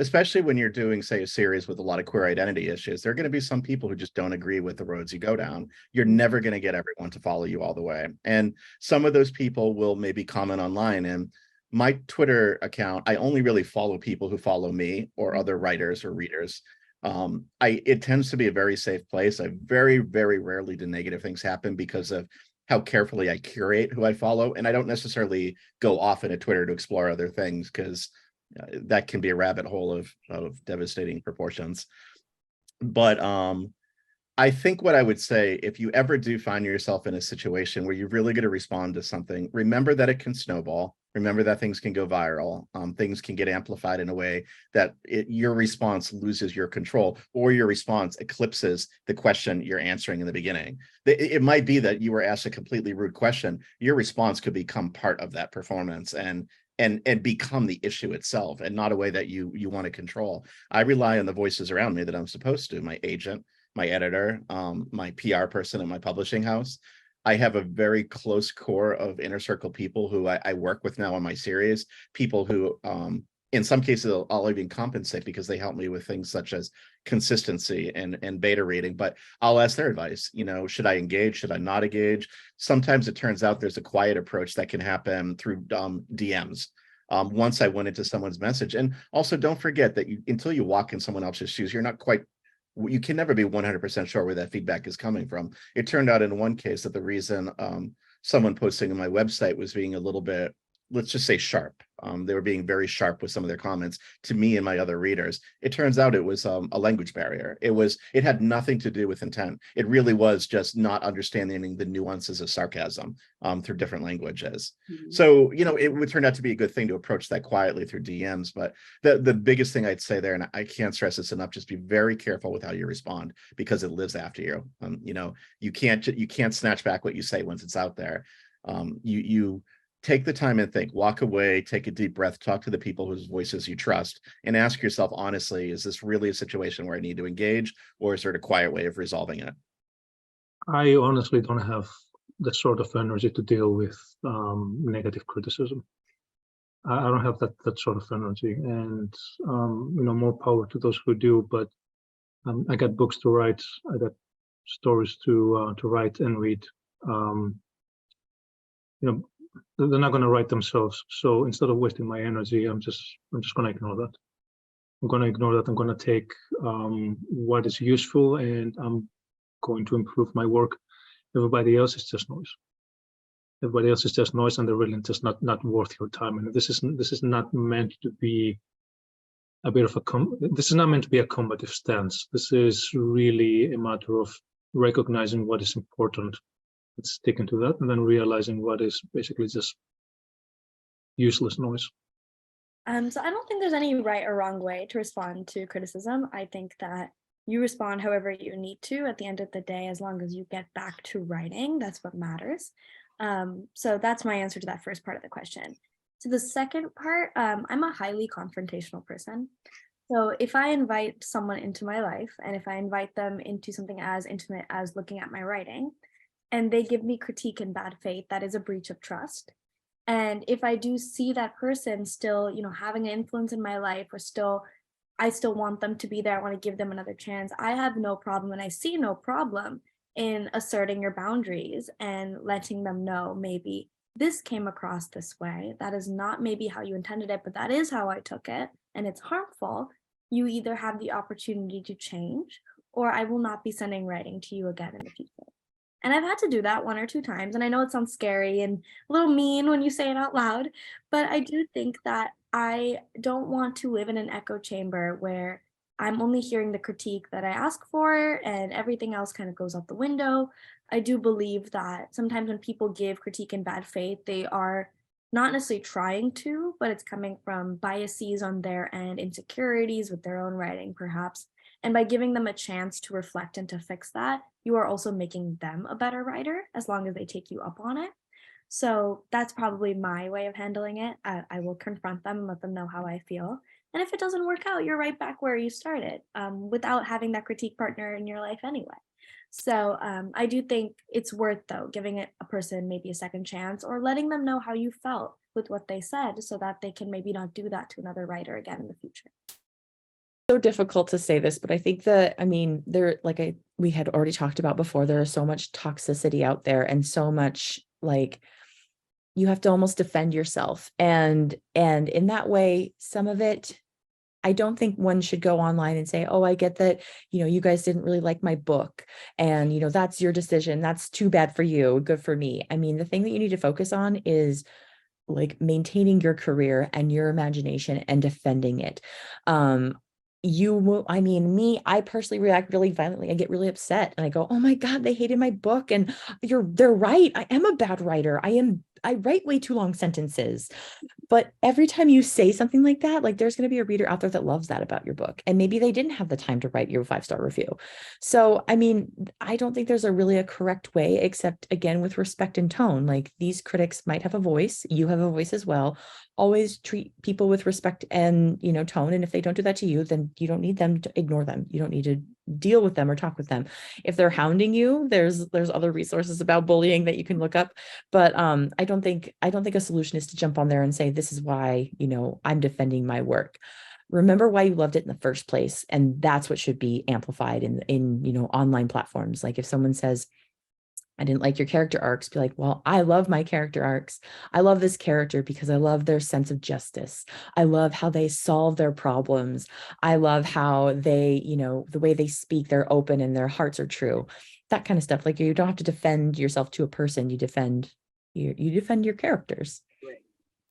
especially when you're doing, say, a series with a lot of queer identity issues, there are going to be some people who just don't agree with the roads you go down. You're never going to get everyone to follow you all the way. And some of those people will maybe comment online. And my Twitter account, I only really follow people who follow me or other writers or readers. It tends to be a very safe place. I very, very rarely do negative things happen because of how carefully I curate who I follow. And I don't necessarily go off into Twitter to explore other things, because that can be a rabbit hole of devastating proportions. But I think what I would say, if you ever do find yourself in a situation where you're really going to respond to something, remember that it can snowball. Remember that things can go viral. Things can get amplified in a way that your response loses your control, or your response eclipses the question you're answering in the beginning. It might be that you were asked a completely rude question. Your response could become part of that performance and become the issue itself, and not a way that you want to control. I rely on the voices around me that I'm supposed to, my agent, my editor, my PR person at my publishing house. I have a very close core of inner circle people who I work with now on my series, people who in some cases I'll even compensate because they help me with things such as consistency and beta reading, but I'll ask their advice. Should I engage? Should I not engage? Sometimes it turns out there's a quiet approach that can happen through DMs. Once I went into someone's message. And also don't forget that until you walk in someone else's shoes, you can never be 100% sure where that feedback is coming from. It turned out in one case that the reason someone posting on my website was being a little bit let's just say sharp. They were being very sharp with some of their comments to me and my other readers. It turns out it was a language barrier. It had nothing to do with intent. It really was just not understanding the nuances of sarcasm through different languages. So, it would turn out to be a good thing to approach that quietly through DMs. But the biggest thing I'd say there, and I can't stress this enough, just be very careful with how you respond, because it lives after you. You can't snatch back what you say once it's out there. You take the time and think, walk away, take a deep breath, talk to the people whose voices you trust, and ask yourself honestly, is this really a situation where I need to engage, or is there a quiet way of resolving it? I honestly don't have the sort of energy to deal with negative criticism. I don't have that sort of energy, and more power to those who do. But I got books to write, I got stories to write and read. They're not going to write themselves. So instead of wasting my energy, I'm just going to ignore that. I'm going to ignore that. I'm going to take what is useful, and I'm going to improve my work. Everybody else is just noise. Everybody else is just noise, and they're really just not worth your time. And this is not meant to be a bit of this is not meant to be a combative stance. This is really a matter of recognizing what is important, and sticking to that, and then realizing what is basically just useless noise. So I don't think there's any right or wrong way to respond to criticism. I think that you respond however you need to at the end of the day, as long as you get back to writing. That's what matters. So that's my answer to that first part of the question. To the second part, I'm a highly confrontational person. So if I invite someone into my life, and if I invite them into something as intimate as looking at my writing, and they give me critique in bad faith, that is a breach of trust. And if I do see that person still, having an influence in my life, or I still want them to be there, I want to give them another chance, I have no problem, and I see no problem in asserting your boundaries and letting them know, maybe this came across this way. That is not maybe how you intended it, but that is how I took it, and it's harmful. You either have the opportunity to change, or I will not be sending writing to you again in the future. And I've had to do that 1 or 2 times. And I know it sounds scary and a little mean when you say it out loud, but I do think that I don't want to live in an echo chamber where I'm only hearing the critique that I ask for and everything else kind of goes out the window. I do believe that sometimes when people give critique in bad faith, they are not necessarily trying to, but it's coming from biases on their end, insecurities with their own writing, perhaps. And by giving them a chance to reflect and to fix that, you are also making them a better writer, as long as they take you up on it. So that's probably my way of handling it. I will confront them and let them know how I feel. And if it doesn't work out, you're right back where you started, without having that critique partner in your life anyway. So I do think it's worth, though, giving a person maybe a second chance, or letting them know how you felt with what they said, so that they can maybe not do that to another writer again in the future. So difficult to say this, but I think that, we had already talked about before, there is so much toxicity out there, and so much, you have to almost defend yourself. And in that way, some of it, I don't think one should go online and say, oh, I get that, you guys didn't really like my book, and, that's your decision. That's too bad for you. Good for me. I mean, the thing that you need to focus on is maintaining your career and your imagination and defending it. I personally react really violently. I get really upset, and I go, oh my God, they hated my book, and they're right. I am a bad writer. I write way too long sentences. But every time you say something like that, there's going to be a reader out there that loves that about your book. And maybe they didn't have the time to write your 5-star review. So, I don't think there's a correct way, except again, with respect and tone. These critics might have a voice. You have a voice as well. Always treat people with respect and, tone. And if they don't do that to you, then you don't need them to ignore them. You don't need to deal with them or talk with them. If they're hounding you, there's other resources about bullying that you can look up. But I don't think a solution is to jump on there and say, this is why, I'm defending my work. Remember why you loved it in the first place. And that's what should be amplified in online platforms. If someone says, I didn't like your character arcs, be like, well, I love my character arcs. I love this character because I love their sense of justice. I love how they solve their problems. I love how they, the way they speak, they're open and their hearts are true. That kind of stuff. You don't have to defend yourself to a person. You defend your characters.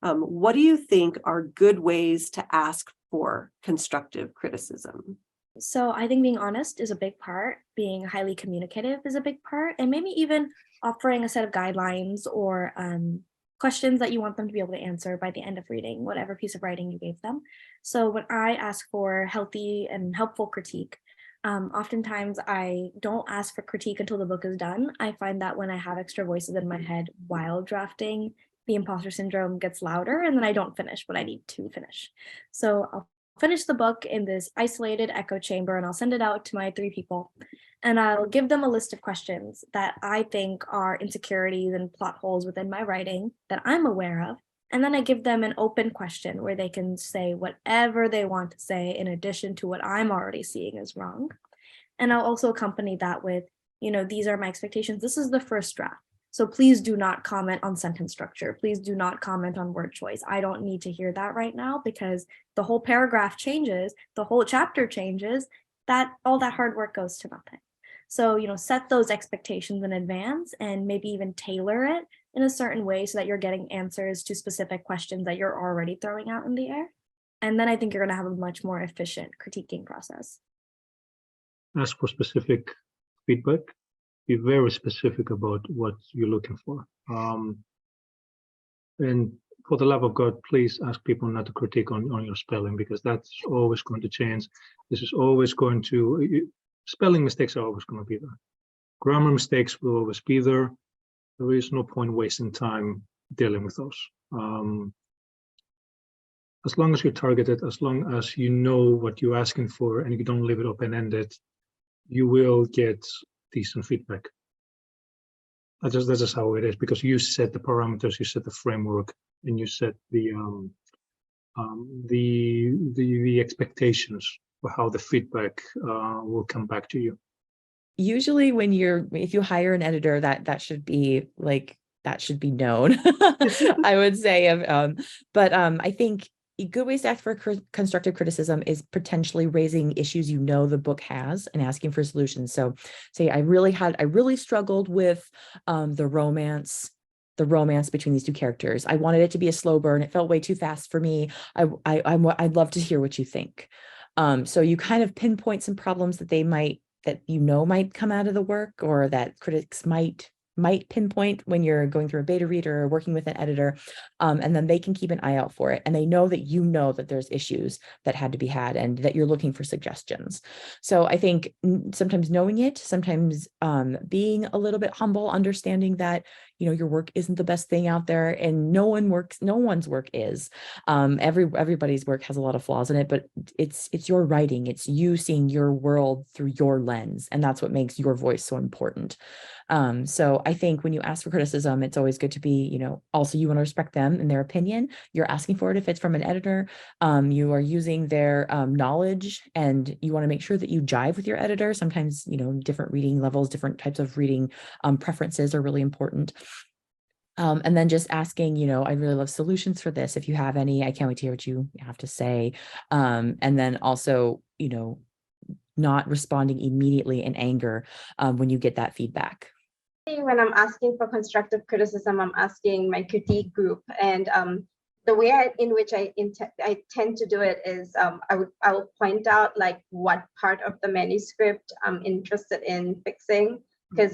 What do you think are good ways to ask for constructive criticism? So I think being honest is a big part, being highly communicative is a big part, and maybe even offering a set of guidelines or questions that you want them to be able to answer by the end of reading whatever piece of writing you gave them. So when I ask for healthy and helpful critique, oftentimes I don't ask for critique until the book is done. I find that when I have extra voices in my head while drafting, the imposter syndrome gets louder and then I don't finish what I need to finish. So I'll finish the book in this isolated echo chamber and I'll send it out to my 3 people and I'll give them a list of questions that I think are insecurities and plot holes within my writing that I'm aware of. And then I give them an open question where they can say whatever they want to say in addition to what I'm already seeing is wrong. And I'll also accompany that with, these are my expectations. This is the first draft. So please do not comment on sentence structure. Please do not comment on word choice. I don't need to hear that right now because the whole paragraph changes, the whole chapter changes, that all that hard work goes to nothing. So, set those expectations in advance and maybe even tailor it in a certain way so that you're getting answers to specific questions that you're already throwing out in the air. And then I think you're going to have a much more efficient critiquing process. Ask for specific feedback. Be very specific about what you're looking for. And for the love of God, please ask people not to critique on your spelling because that's always going to change. This is always going to, spelling mistakes are always going to be there. Grammar mistakes will always be there. There is no point wasting time dealing with those. As long as you're targeted, as long as you know what you're asking for and you don't leave it open-ended, you will get decent feedback. That's just how it is because you set the parameters, you set the framework, and you set the expectations for how the feedback will come back to you. Usually, if you hire an editor, that should be known. I would say, but I think a good way to ask for constructive criticism is potentially raising issues the book has and asking for solutions. So say I really struggled with the romance between these 2 characters. I wanted it to be a slow burn. It felt way too fast for me. I'd love to hear what you think. So you kind of pinpoint some problems that might come out of the work or that critics might pinpoint when you're going through a beta reader or working with an editor, and then they can keep an eye out for it. And they know that there's issues that had to be had and that you're looking for suggestions. So I think sometimes knowing it, sometimes being a little bit humble, understanding that, your work isn't the best thing out there and no one's work is. Everybody's work has a lot of flaws in it, but it's your writing. It's you seeing your world through your lens. And that's what makes your voice so important. So I think when you ask for criticism, it's always good to be, also you want to respect them and their opinion. You're asking for it if it's from an editor. You are using their knowledge and you want to make sure that you jive with your editor. Sometimes, different reading levels, different types of reading preferences are really important. And then just asking, I'd really love solutions for this. If you have any, I can't wait to hear what you have to say. And then also, not responding immediately in anger when you get that feedback. When I'm asking for constructive criticism, I'm asking my critique group, and the way in which I tend to do it is I will point out like what part of the manuscript I'm interested in fixing, because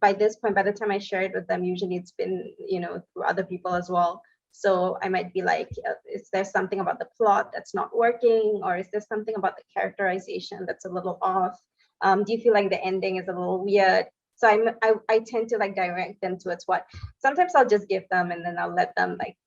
by this point, by the time I share it with them, usually it's been through other people as well. So I might be like, is there something about the plot that's not working, or is there something about the characterization that's a little off? Do you feel like the ending is a little weird? So I tend to like direct them towards what. Sometimes I'll just give them, and then I'll let them like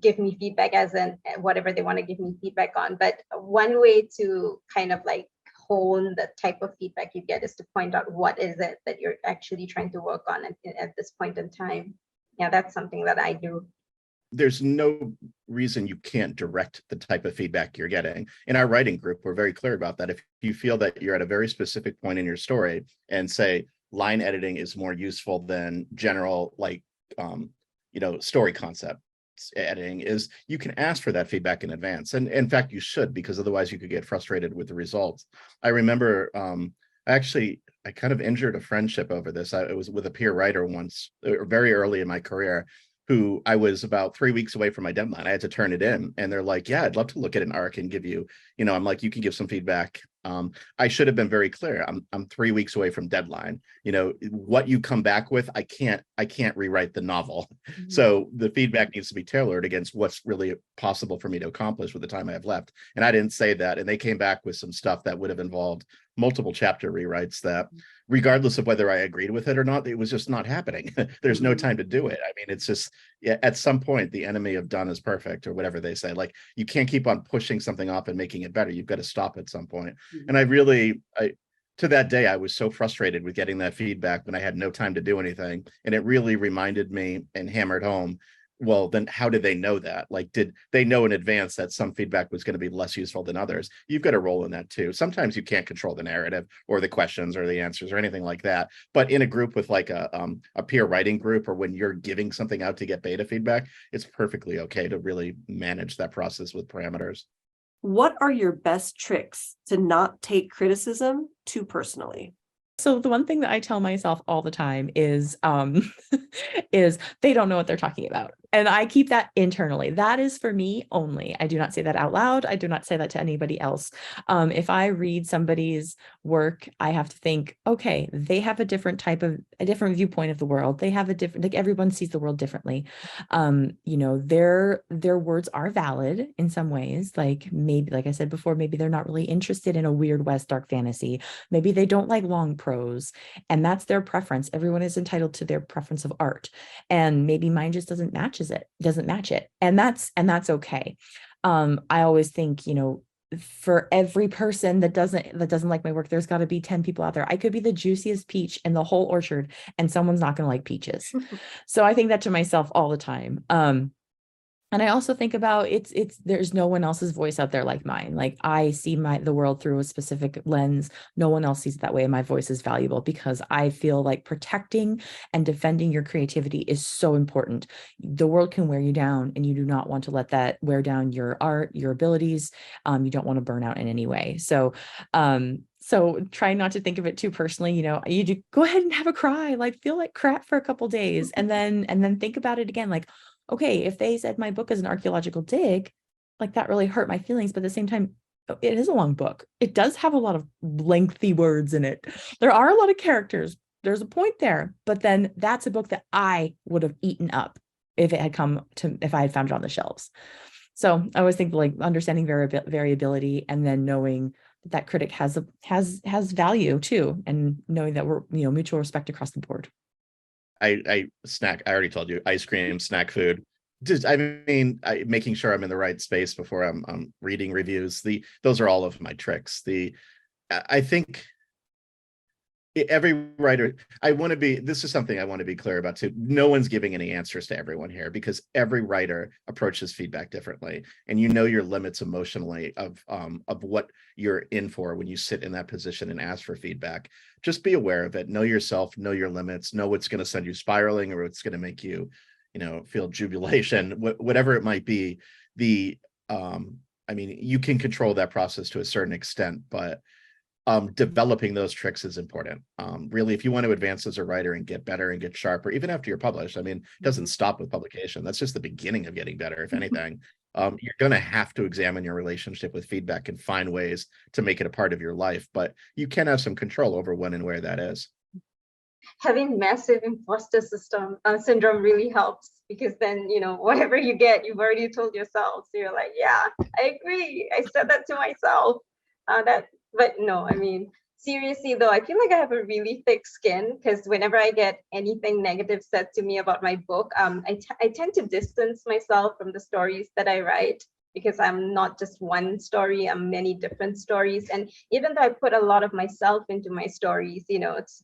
give me feedback as in whatever they want to give me feedback on. But one way to kind of like hone the type of feedback you get is to point out what is it that you're actually trying to work on at this point in time. Yeah, that's something that I do. There's no reason you can't direct the type of feedback you're getting. In our writing group, we're very clear about that. If you feel that you're at a very specific point in your story and say line editing is more useful than general, like, story concept editing, is you can ask for that feedback in advance. And in fact, you should, because otherwise you could get frustrated with the results. I remember, I kind of injured a friendship over this. I was with a peer writer once, very early in my career. who I was about 3 weeks away from my deadline. I had to turn it in, and they're like, yeah, I'd love to look at an arc and give you, I'm like, you can give some feedback. I should have been very clear. I'm 3 weeks away from deadline. What you come back with, I can't rewrite the novel. Mhm. So the feedback needs to be tailored against what's really possible for me to accomplish with the time I have left. And I didn't say that. And they came back with some stuff that would have involved multiple chapter rewrites that, regardless of whether I agreed with it or not, it was just not happening. There's no time to do it. I mean, it's just, at some point, the enemy of done is perfect, or whatever they say. Like, you can't keep on pushing something off and making it better. You've got to stop at some point. And to that day, I was so frustrated with getting that feedback when I had no time to do anything. And it really reminded me and hammered home, well, then how did they know that? Like, did they know in advance that some feedback was going to be less useful than others? You've got a role in that too. Sometimes you can't control the narrative or the questions or the answers or anything like that. But in a group with like a peer writing group, or when you're giving something out to get beta feedback, it's perfectly okay to really manage that process with parameters. What are your best tricks to not take criticism too personally? So the one thing that I tell myself all the time is is they don't know what they're talking about. And I keep that internally. That is for me only. I do not say that out loud. I do not say that to anybody else. If I read somebody's work, I have to think, okay, they have a different viewpoint of the world. They have a different, like, everyone sees the world differently. Their words are valid in some ways. Like, maybe, like I said before, maybe they're not really interested in a weird West dark fantasy. Maybe they don't like long prose, and that's their preference. Everyone is entitled to their preference of art, and maybe mine just doesn't match it, and that's okay. I always think, for every person that doesn't like my work, there's got to be 10 people out there. I could be the juiciest peach in the whole orchard, and someone's not going to like peaches. So I think that to myself all the time. And I also think about there's no one else's voice out there like mine. Like, I see the world through a specific lens. No one else sees it that way. And my voice is valuable because I feel like protecting and defending your creativity is so important. The world can wear you down, and you do not want to let that wear down your art, your abilities. You don't want to burn out in any way. So try not to think of it too personally. You do go ahead and have a cry, like, feel like crap for a couple days, and then think about it again. Like, okay, if they said my book is an archaeological dig, like, that really hurt my feelings. But at the same time, it is a long book. It does have a lot of lengthy words in it. There are a lot of characters. There's a point there. But then that's a book that I would have eaten up if I had found it on the shelves. So I always think, like, understanding variability, and then knowing that critic has value too, and knowing that we're, mutual respect across the board. I snack. I already told you, ice cream, snack food. Just, making sure I'm in the right space before I'm reading reviews. Those are all of my tricks. I think every writer, this is something I want to be clear about too. No one's giving any answers to everyone here, because every writer approaches feedback differently, and your limits emotionally of what you're in for when you sit in that position and ask for feedback. Just be aware of it. Know yourself, know your limits, know what's going to send you spiraling, or what's going to make you, feel jubilation, whatever it might be. You can control that process to a certain extent, but developing those tricks is important. Really, if you want to advance as a writer and get better and get sharper, even after you're published, it doesn't stop with publication. That's just the beginning of getting better, if anything. You're going to have to examine your relationship with feedback and find ways to make it a part of your life, but you can have some control over when and where that is. Having massive imposter syndrome really helps, because then, whatever you get, you've already told yourself. So you're like, yeah, I agree. I said that to myself. But no, seriously though, I feel like I have a really thick skin, because whenever I get anything negative said to me about my book, I tend to distance myself from the stories that I write, because I'm not just one story, I'm many different stories. And even though I put a lot of myself into my stories, it's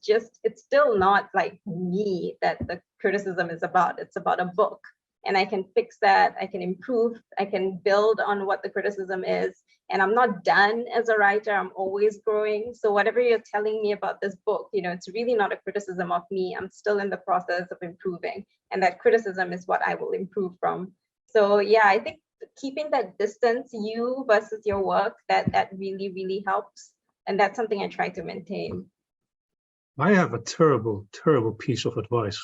still not like me that the criticism is about. It's about a book. And I can fix that, I can improve, I can build on what the criticism is. And I'm not done as a writer, I'm always growing. So whatever you're telling me about this book, it's really not a criticism of me. I'm still in the process of improving. And that criticism is what I will improve from. So yeah, I think keeping that distance, you versus your work, that really, really helps. And that's something I try to maintain. I have a terrible, terrible piece of advice.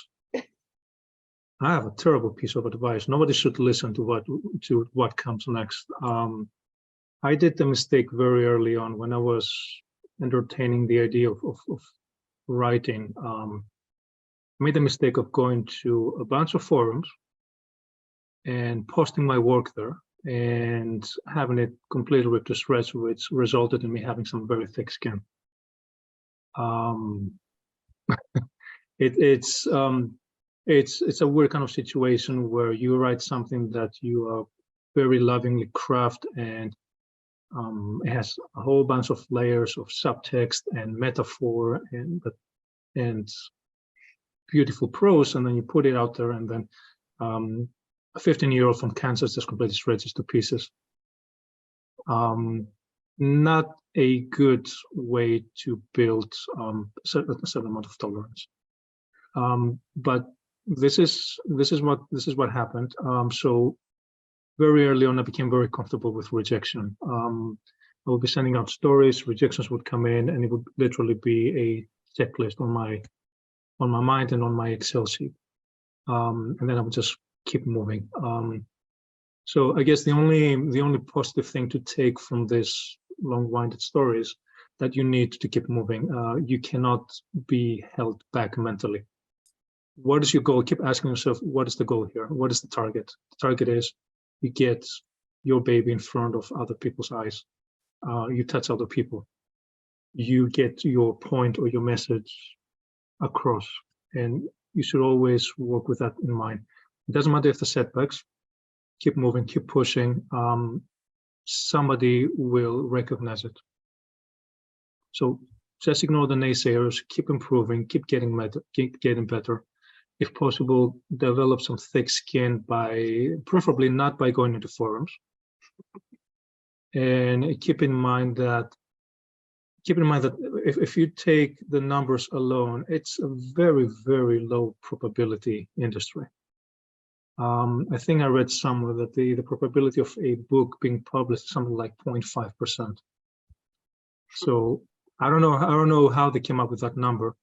I have a terrible piece of advice. Nobody should listen to what comes next. I did the mistake very early on when I was entertaining the idea of writing. I made the mistake of going to a bunch of forums and posting my work there and having it completely ripped to shreds, which resulted in me having some very thick skin. It's a weird kind of situation where you write something that you very lovingly craft, and it has a whole bunch of layers of subtext and metaphor and beautiful prose, and then you put it out there, and then a 15-year-old from Kansas just completely shreds it to pieces. Not a good way to build a certain amount of tolerance. But this is what happened. So very early on, I became very comfortable with rejection. I would be sending out stories, rejections would come in, and it would literally be a checklist on my mind and on my Excel sheet. And then I would just keep moving. So I guess the only positive thing to take from this long-winded story is that you need to keep moving. You cannot be held back mentally. What is your goal? Keep asking yourself, what is the goal here? What is the target? The target is you get your baby in front of other people's eyes. You touch other people. You get your point or your message across. And you should always work with that in mind. It doesn't matter if the setbacks, keep moving, keep pushing. Somebody will recognize it. So just ignore the naysayers, keep improving, keep getting better. If possible, develop some thick skin preferably not by going into forums. And keep in mind that if you take the numbers alone, it's a very, very low probability industry. I think I read somewhere that the probability of a book being published is something like 0.5%. So I don't know how they came up with that number.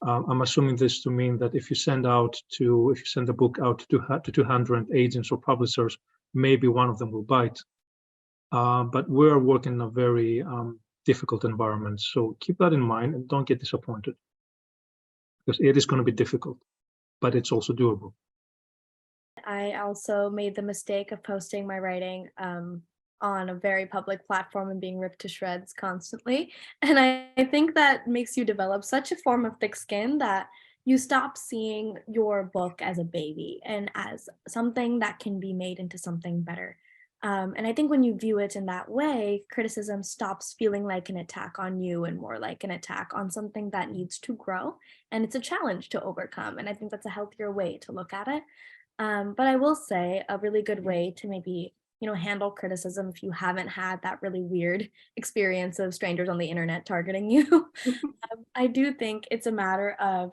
I'm assuming this to mean that if you send the book out to 200 agents or publishers, maybe one of them will bite. But we're working in a very difficult environment. So keep that in mind and don't get disappointed, because it is going to be difficult, but it's also doable. I also made the mistake of posting my writing on a very public platform and being ripped to shreds constantly. And I think that makes you develop such a form of thick skin that you stop seeing your book as a baby and as something that can be made into something better. And I think when you view it in that way, criticism stops feeling like an attack on you and more like an attack on something that needs to grow. And it's a challenge to overcome. And I think that's a healthier way to look at it. But I will say a really good way to maybe, handle criticism if you haven't had that really weird experience of strangers on the internet targeting you. I do think it's a matter of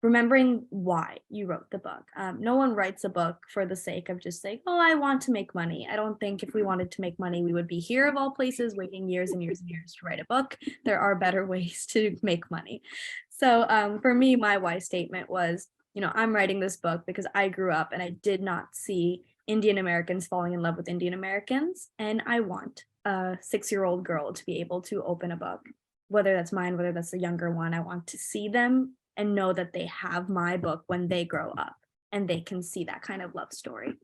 remembering why you wrote the book. No one writes a book for the sake of just saying, oh, I want to make money. I don't think if we wanted to make money, we would be here of all places waiting years and years and years to write a book. There are better ways to make money. So for me, my why statement was, I'm writing this book because I grew up and I did not see Indian Americans falling in love with Indian Americans. And I want a 6-year-old girl to be able to open a book, whether that's mine, whether that's the younger one. I want to see them and know that they have my book when they grow up and they can see that kind of love story.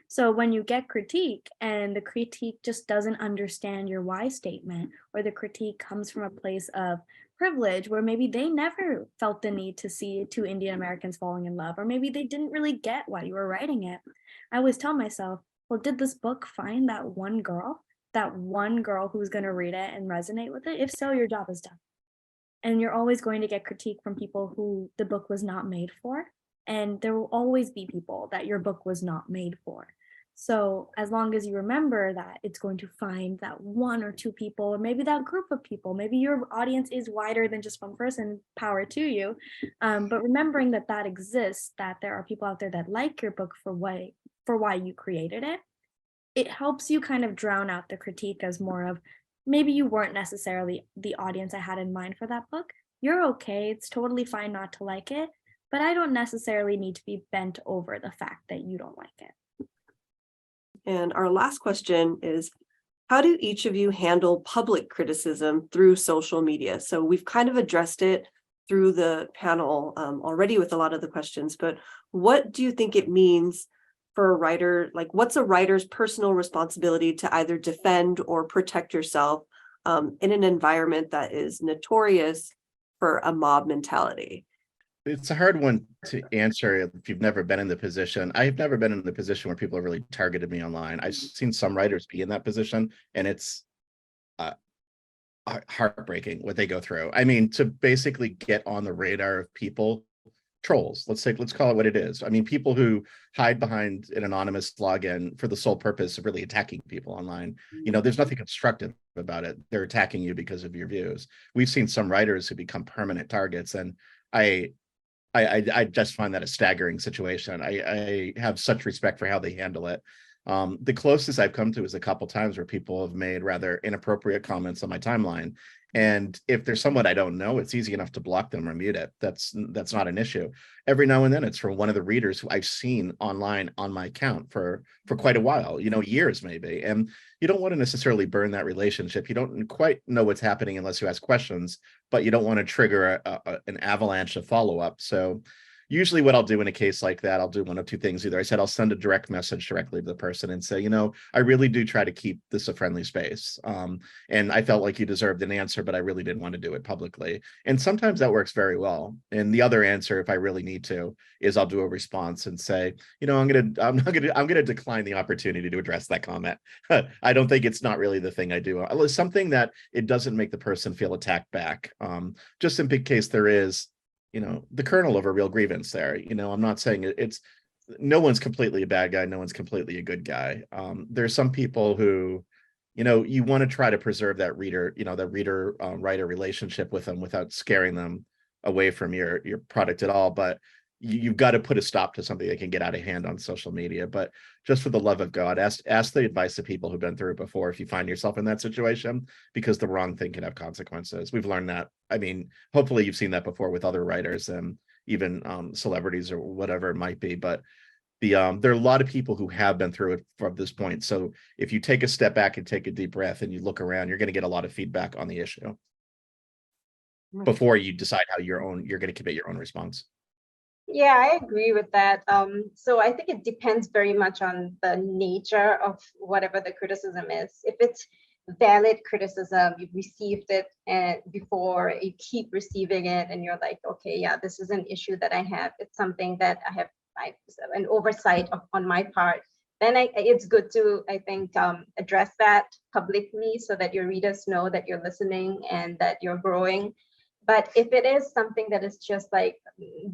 So when you get critique and the critique just doesn't understand your why statement, or the critique comes from a place of privilege where maybe they never felt the need to see 2 Indian Americans falling in love, or maybe they didn't really get why you were writing it. I always tell myself, well, did this book find that one girl who's going to read it and resonate with it? If so, your job is done. And you're always going to get critique from people who the book was not made for. And there will always be people that your book was not made for. So as long as you remember that it's going to find that 1 or 2 people, or maybe that group of people, maybe your audience is wider than just one person, power to you. But remembering that exists, that there are people out there that like your book for why you created it, it helps you kind of drown out the critique as more of, maybe you weren't necessarily the audience I had in mind for that book. You're okay. It's totally fine not to like it. but I don't necessarily need to be bent over the fact that you don't like it. And our last question is, how do each of you handle public criticism through social media? So we've kind of addressed it through the panel already with a lot of the questions, but what do you think it means for a writer? Like, what's a writer's personal responsibility to either defend or protect yourself in an environment that is notorious for a mob mentality? It's a hard one to answer if you've never been in the position. I've never been in the position where people have really targeted me online. I've seen some writers be in that position, and it's heartbreaking what they go through. I mean, to basically get on the radar of people, trolls, let's call it what it is. I mean, people who hide behind an anonymous login for the sole purpose of really attacking people online. You know, there's nothing constructive about it. They're attacking you because of your views. We've seen some writers who become permanent targets, and I just find that a staggering situation. I have such respect for how they handle it. The closest I've come to is a couple times where people have made rather inappropriate comments on my timeline. And if there's someone I don't know, it's easy enough to block them or mute it. That's not an issue. Every now and then it's from one of the readers who I've seen online on my account for quite a while, you know, years maybe. And you don't want to necessarily burn that relationship. You don't quite know what's happening unless you ask questions, but you don't want to trigger an avalanche of follow-up. So usually what I'll do in a case like that, I'll do one of two things. Either I'll send a direct message directly to the person and say, you know, I really do try to keep this a friendly space. And I felt like you deserved an answer, but I really didn't want to do it publicly. And sometimes that works very well. And the other answer, if I really need to, is I'll do a response and say, you know, I'm gonna decline the opportunity to address that comment. I don't think it's not really the thing I do. It's something that it doesn't make the person feel attacked back. Just in case there is, you know, the kernel of a real grievance there. You know, I'm not saying it's no one's completely a bad guy. No one's completely a good guy. There's some people who, you know, you want to try to preserve that reader, you know, the reader writer relationship with them without scaring them away from your product at all. But you've got to put a stop to something that can get out of hand on social media. But just for the love of God, ask the advice of people who've been through it before if you find yourself in that situation, because the wrong thing can have consequences. We've learned that. I mean, hopefully you've seen that before with other writers and even celebrities or whatever it might be. But there are a lot of people who have been through it from this point. So if you take a step back and take a deep breath and you look around, you're going to get a lot of feedback on the issue before you decide how you're going to commit your own response. Yeah, I agree with that. So I think it depends very much on the nature of whatever the criticism is. If it's valid criticism, you've received it and before, you keep receiving it and you're like, okay, yeah, this is an issue that I have. It's something that I have an oversight on my part. Then it's good to, I think, address that publicly so that your readers know that you're listening and that you're growing. But if it is something that is just like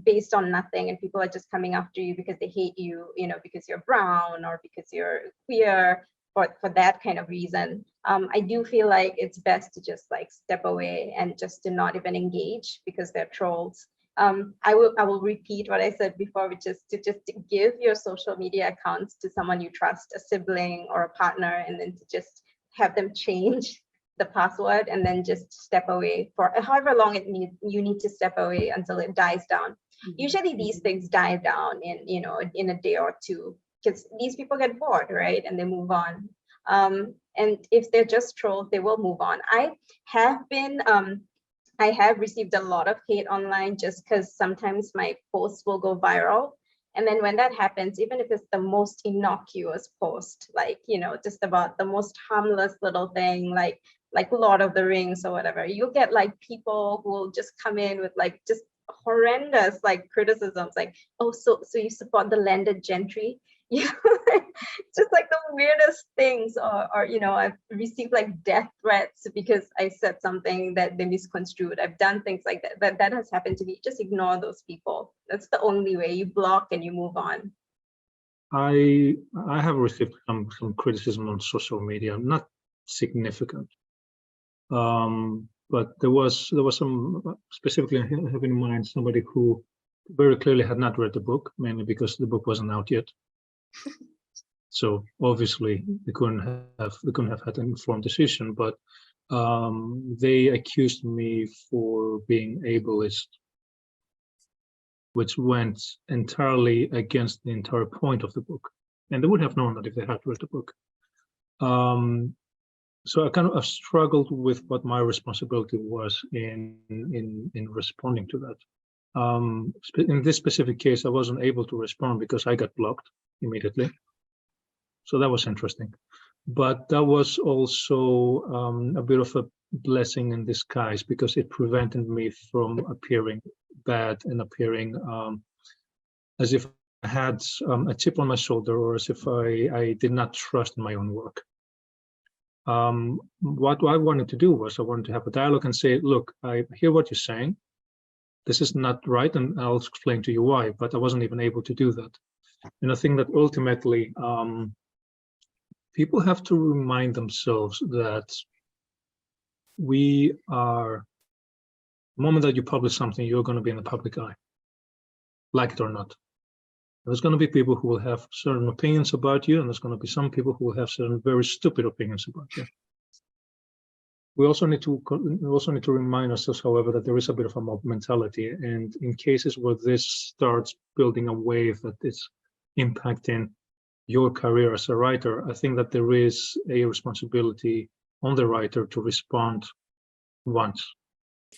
based on nothing and people are just coming after you because they hate you, you know, because you're brown or because you're queer, for that kind of reason, I do feel like it's best to just like step away and just to not even engage because they're trolls. I will repeat what I said before, which is to just give your social media accounts to someone you trust, a sibling or a partner, and then to just have them change the password and then just step away for however long you need to step away until it dies down. Usually these things die down in a day or two because these people get bored, right? And they move on. And if they're just trolls, they will move on. I have received a lot of hate online just because sometimes my posts will go viral. And then when that happens, even if it's the most innocuous post, like, you know, just about the most harmless little thing, like Lord of the Rings or whatever, you'll get like people who will just come in with like just horrendous like criticisms, like, oh, so you support the landed gentry? Yeah, just like the weirdest things, or you know, I've received like death threats because I said something that they misconstrued. I've done things like that. That has happened to me. Just ignore those people. That's the only way. You block and you move on. I have received some criticism on social media, not significant, but there was some, specifically I have in mind somebody who very clearly had not read the book, mainly because the book wasn't out yet. So obviously they couldn't have had an informed decision, but they accused me for being ableist, which went entirely against the entire point of the book. And they would have known that if they had read the book. So I kind of struggled with what my responsibility was in responding to that. In this specific case, I wasn't able to respond because I got blocked immediately. So that was interesting. But that was also a bit of a blessing in disguise, because it prevented me from appearing bad and appearing as if I had a chip on my shoulder, or as if I did not trust in my own work. What I wanted to do was I wanted to have a dialogue and say, look, I hear what you're saying. This is not right, and I'll explain to you why, but I wasn't even able to do that. And I think that ultimately, people have to remind themselves that the moment that you publish something, you're going to be in the public eye, like it or not. There's going to be people who will have certain opinions about you, and there's going to be some people who will have certain very stupid opinions about you. We also need to remind ourselves, however, that there is a bit of a mob mentality, and in cases where this starts building a wave that is impacting your career as a writer, I think that there is a responsibility on the writer to respond once.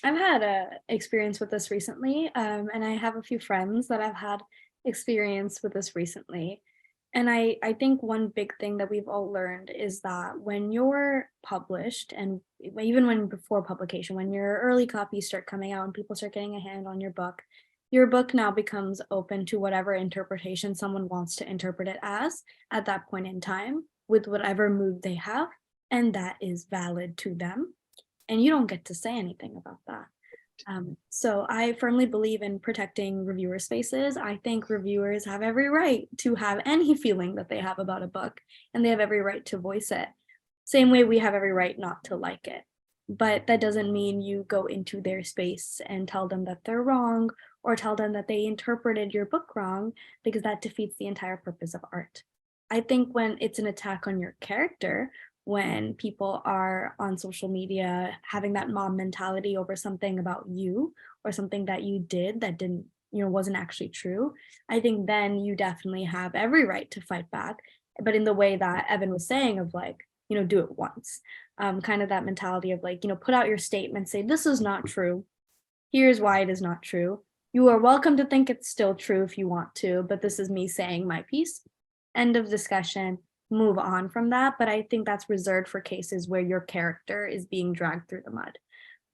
I've had a experience with this recently, and I have a few friends that have had experience with this recently. And I think one big thing that we've all learned is that when you're published, and even when before publication, when your early copies start coming out and people start getting a hand on your book now becomes open to whatever interpretation someone wants to interpret it as at that point in time, with whatever mood they have, and that is valid to them. And you don't get to say anything about that. So I firmly believe in protecting reviewer spaces. I think reviewers have every right to have any feeling that they have about a book, and they have every right to voice it. Same way we have every right not to like it. But that doesn't mean you go into their space and tell them that they're wrong, or tell them that they interpreted your book wrong, because that defeats the entire purpose of art. I think when it's an attack on your character, when people are on social media having that mob mentality over something about you or something that you did that didn't, wasn't actually true, I think then you definitely have every right to fight back. But in the way that Evan was saying of like, do it once, kind of that mentality of like, put out your statement, say, this is not true. Here's why it is not true. You are welcome to think it's still true if you want to, but this is me saying my piece. End of discussion. Move on from that. But I think that's reserved for cases where your character is being dragged through the mud.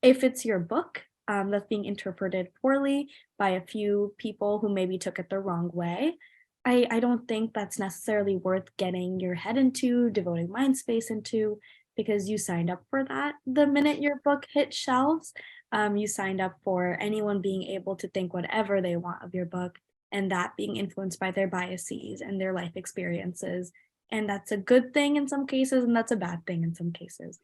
If it's your book that's being interpreted poorly by a few people who maybe took it the wrong way, I don't think that's necessarily worth getting your head into, devoting mind space into, because you signed up for that the minute your book hit shelves. You signed up for anyone being able to think whatever they want of your book, and that being influenced by their biases and their life experiences. And that's a good thing in some cases, and that's a bad thing in some cases.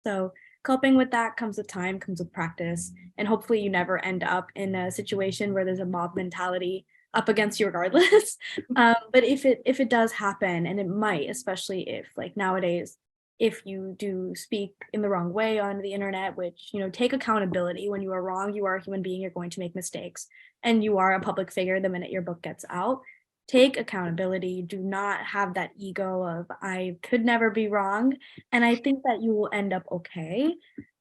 So coping with that comes with time, comes with practice, and hopefully you never end up in a situation where there's a mob mentality up against you regardless. But if it does happen, and it might, especially if like nowadays, if you do speak in the wrong way on the internet, which, take accountability. When you are wrong, you are a human being, you're going to make mistakes, and you are a public figure the minute your book gets out. Take accountability. Do not have that ego of I could never be wrong. And I think that you will end up okay.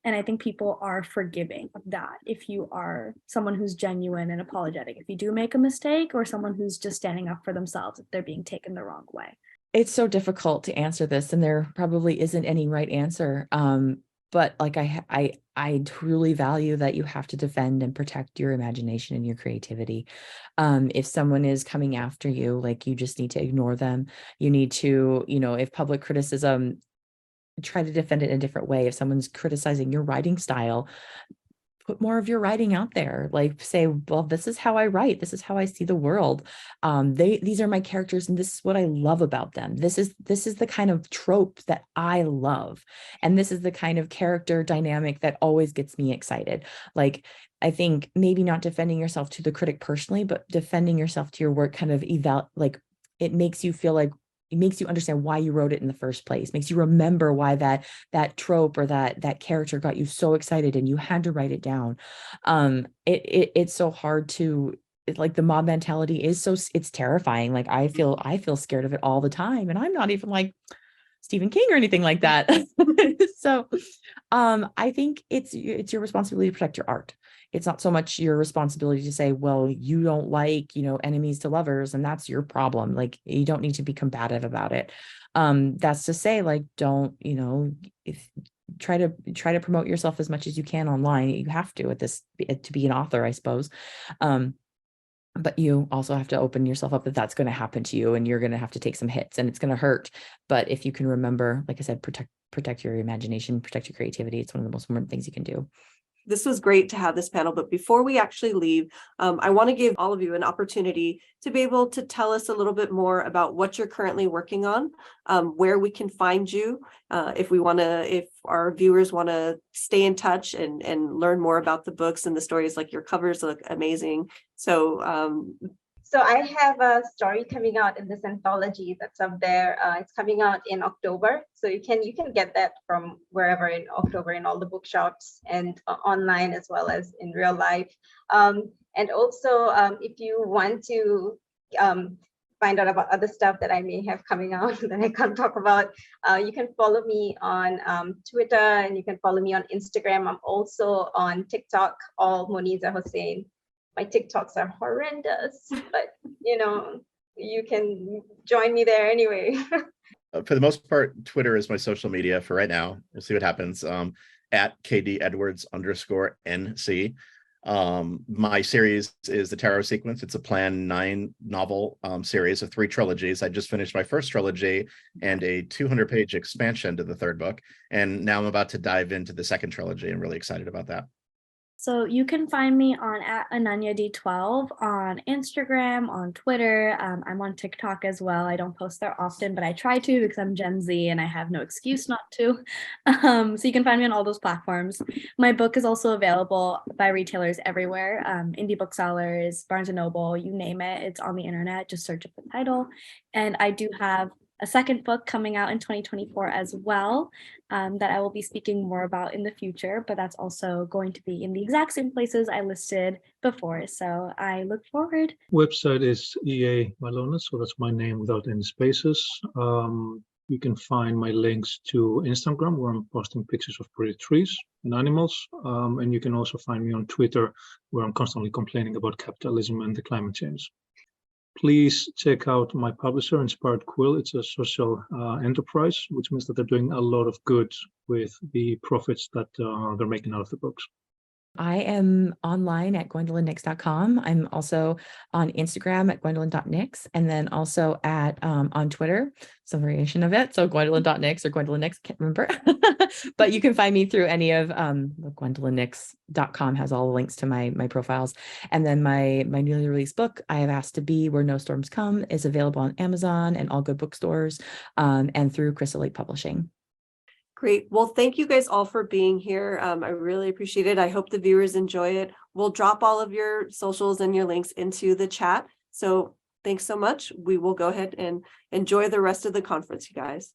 And I think people are forgiving of that if you are someone who's genuine and apologetic. If you do make a mistake, or someone who's just standing up for themselves if they're being taken the wrong way. It's so difficult to answer this, and there probably isn't any right answer. But like I truly value that you have to defend and protect your imagination and your creativity. If someone is coming after you, like, you just need to ignore them. You need to, if public criticism, try to defend it in a different way. If someone's criticizing your writing style, put more of your writing out there. Like, say, well, this is how I write. This is how I see the world. These are my characters, and this is what I love about them. This is the kind of trope that I love. And this is the kind of character dynamic that always gets me excited. Like, I think maybe not defending yourself to the critic personally, but defending yourself to your work kind of it makes you feel like, it makes you understand why you wrote it in the first place, makes you remember why that trope or that character got you so excited and you had to write it down. It's so hard to like the mob mentality is it's terrifying. Like I feel scared of it all the time, and I'm not even like Stephen King or anything like that. So I think it's your responsibility to protect your art. It's not so much your responsibility to say, well, you don't like, enemies to lovers, and that's your problem. Like you don't need to be combative about it. That's to say, like, don't, if try to promote yourself as much as you can online. You have to to be an author, I suppose. But you also have to open yourself up that that's going to happen to you, and you're going to have to take some hits, and it's going to hurt. But if you can remember, like I said, protect your imagination, protect your creativity. It's one of the most important things you can do. This was great to have this panel, but before we actually leave, I want to give all of you an opportunity to be able to tell us a little bit more about what you're currently working on, where we can find you, if our viewers want to stay in touch and learn more about the books and the stories. Like your covers look amazing. So I have a story coming out in this anthology that's up there. It's coming out in October, so you can get that from wherever in October in all the bookshops and online as well as in real life. And also, if you want to find out about other stuff that I may have coming out that I can't talk about, you can follow me on Twitter, and you can follow me on Instagram. I'm also on TikTok, all Moniza Hossain. My TikToks are horrendous, but you can join me there anyway. For the most part, Twitter is my social media for right now. We'll see what happens. At KD_Edwards_NC. My series is the Tarot Sequence. It's a planned 9 novel series of 3 trilogies. I just finished my first trilogy and a 200-page expansion to the 3rd book. And now I'm about to dive into the 2nd trilogy. I'm really excited about that. So you can find me on @AnanyaD12 on Instagram, on Twitter. I'm on TikTok as well. I don't post there often, but I try to because I'm Gen Z and I have no excuse not to. So you can find me on all those platforms. My book is also available by retailers everywhere. Indie booksellers, Barnes & Noble, you name it. It's on the internet. Just search up the title. And I do have a 2nd book coming out in 2024 as well, that I will be speaking more about in the future, but that's also going to be in the exact same places I listed before. So I look forward. Website is EA Mylonas, so that's my name without any spaces. You can find my links to Instagram, where I'm posting pictures of pretty trees and animals. And you can also find me on Twitter, where I'm constantly complaining about capitalism and the climate change. Please check out my publisher, Inspired Quill. It's a social enterprise, which means that they're doing a lot of good with the profits that they're making out of the books. I am online at GwendolynNix.com. I'm also on Instagram at Gwendolyn.Nix, and then also at on Twitter, some variation of it. So Gwendolyn.Nix or Gwendolyn Nix, can't remember. But you can find me through any of GwendolynNix.com has all the links to my profiles. And then my newly released book, I Have Asked to Be Where No Storms Come, is available on Amazon and all good bookstores, and through Crystal Lake Publishing. Great. Well, thank you guys all for being here. I really appreciate it. I hope the viewers enjoy it. We'll drop all of your socials and your links into the chat. So thanks so much. We will go ahead and enjoy the rest of the conference, you guys.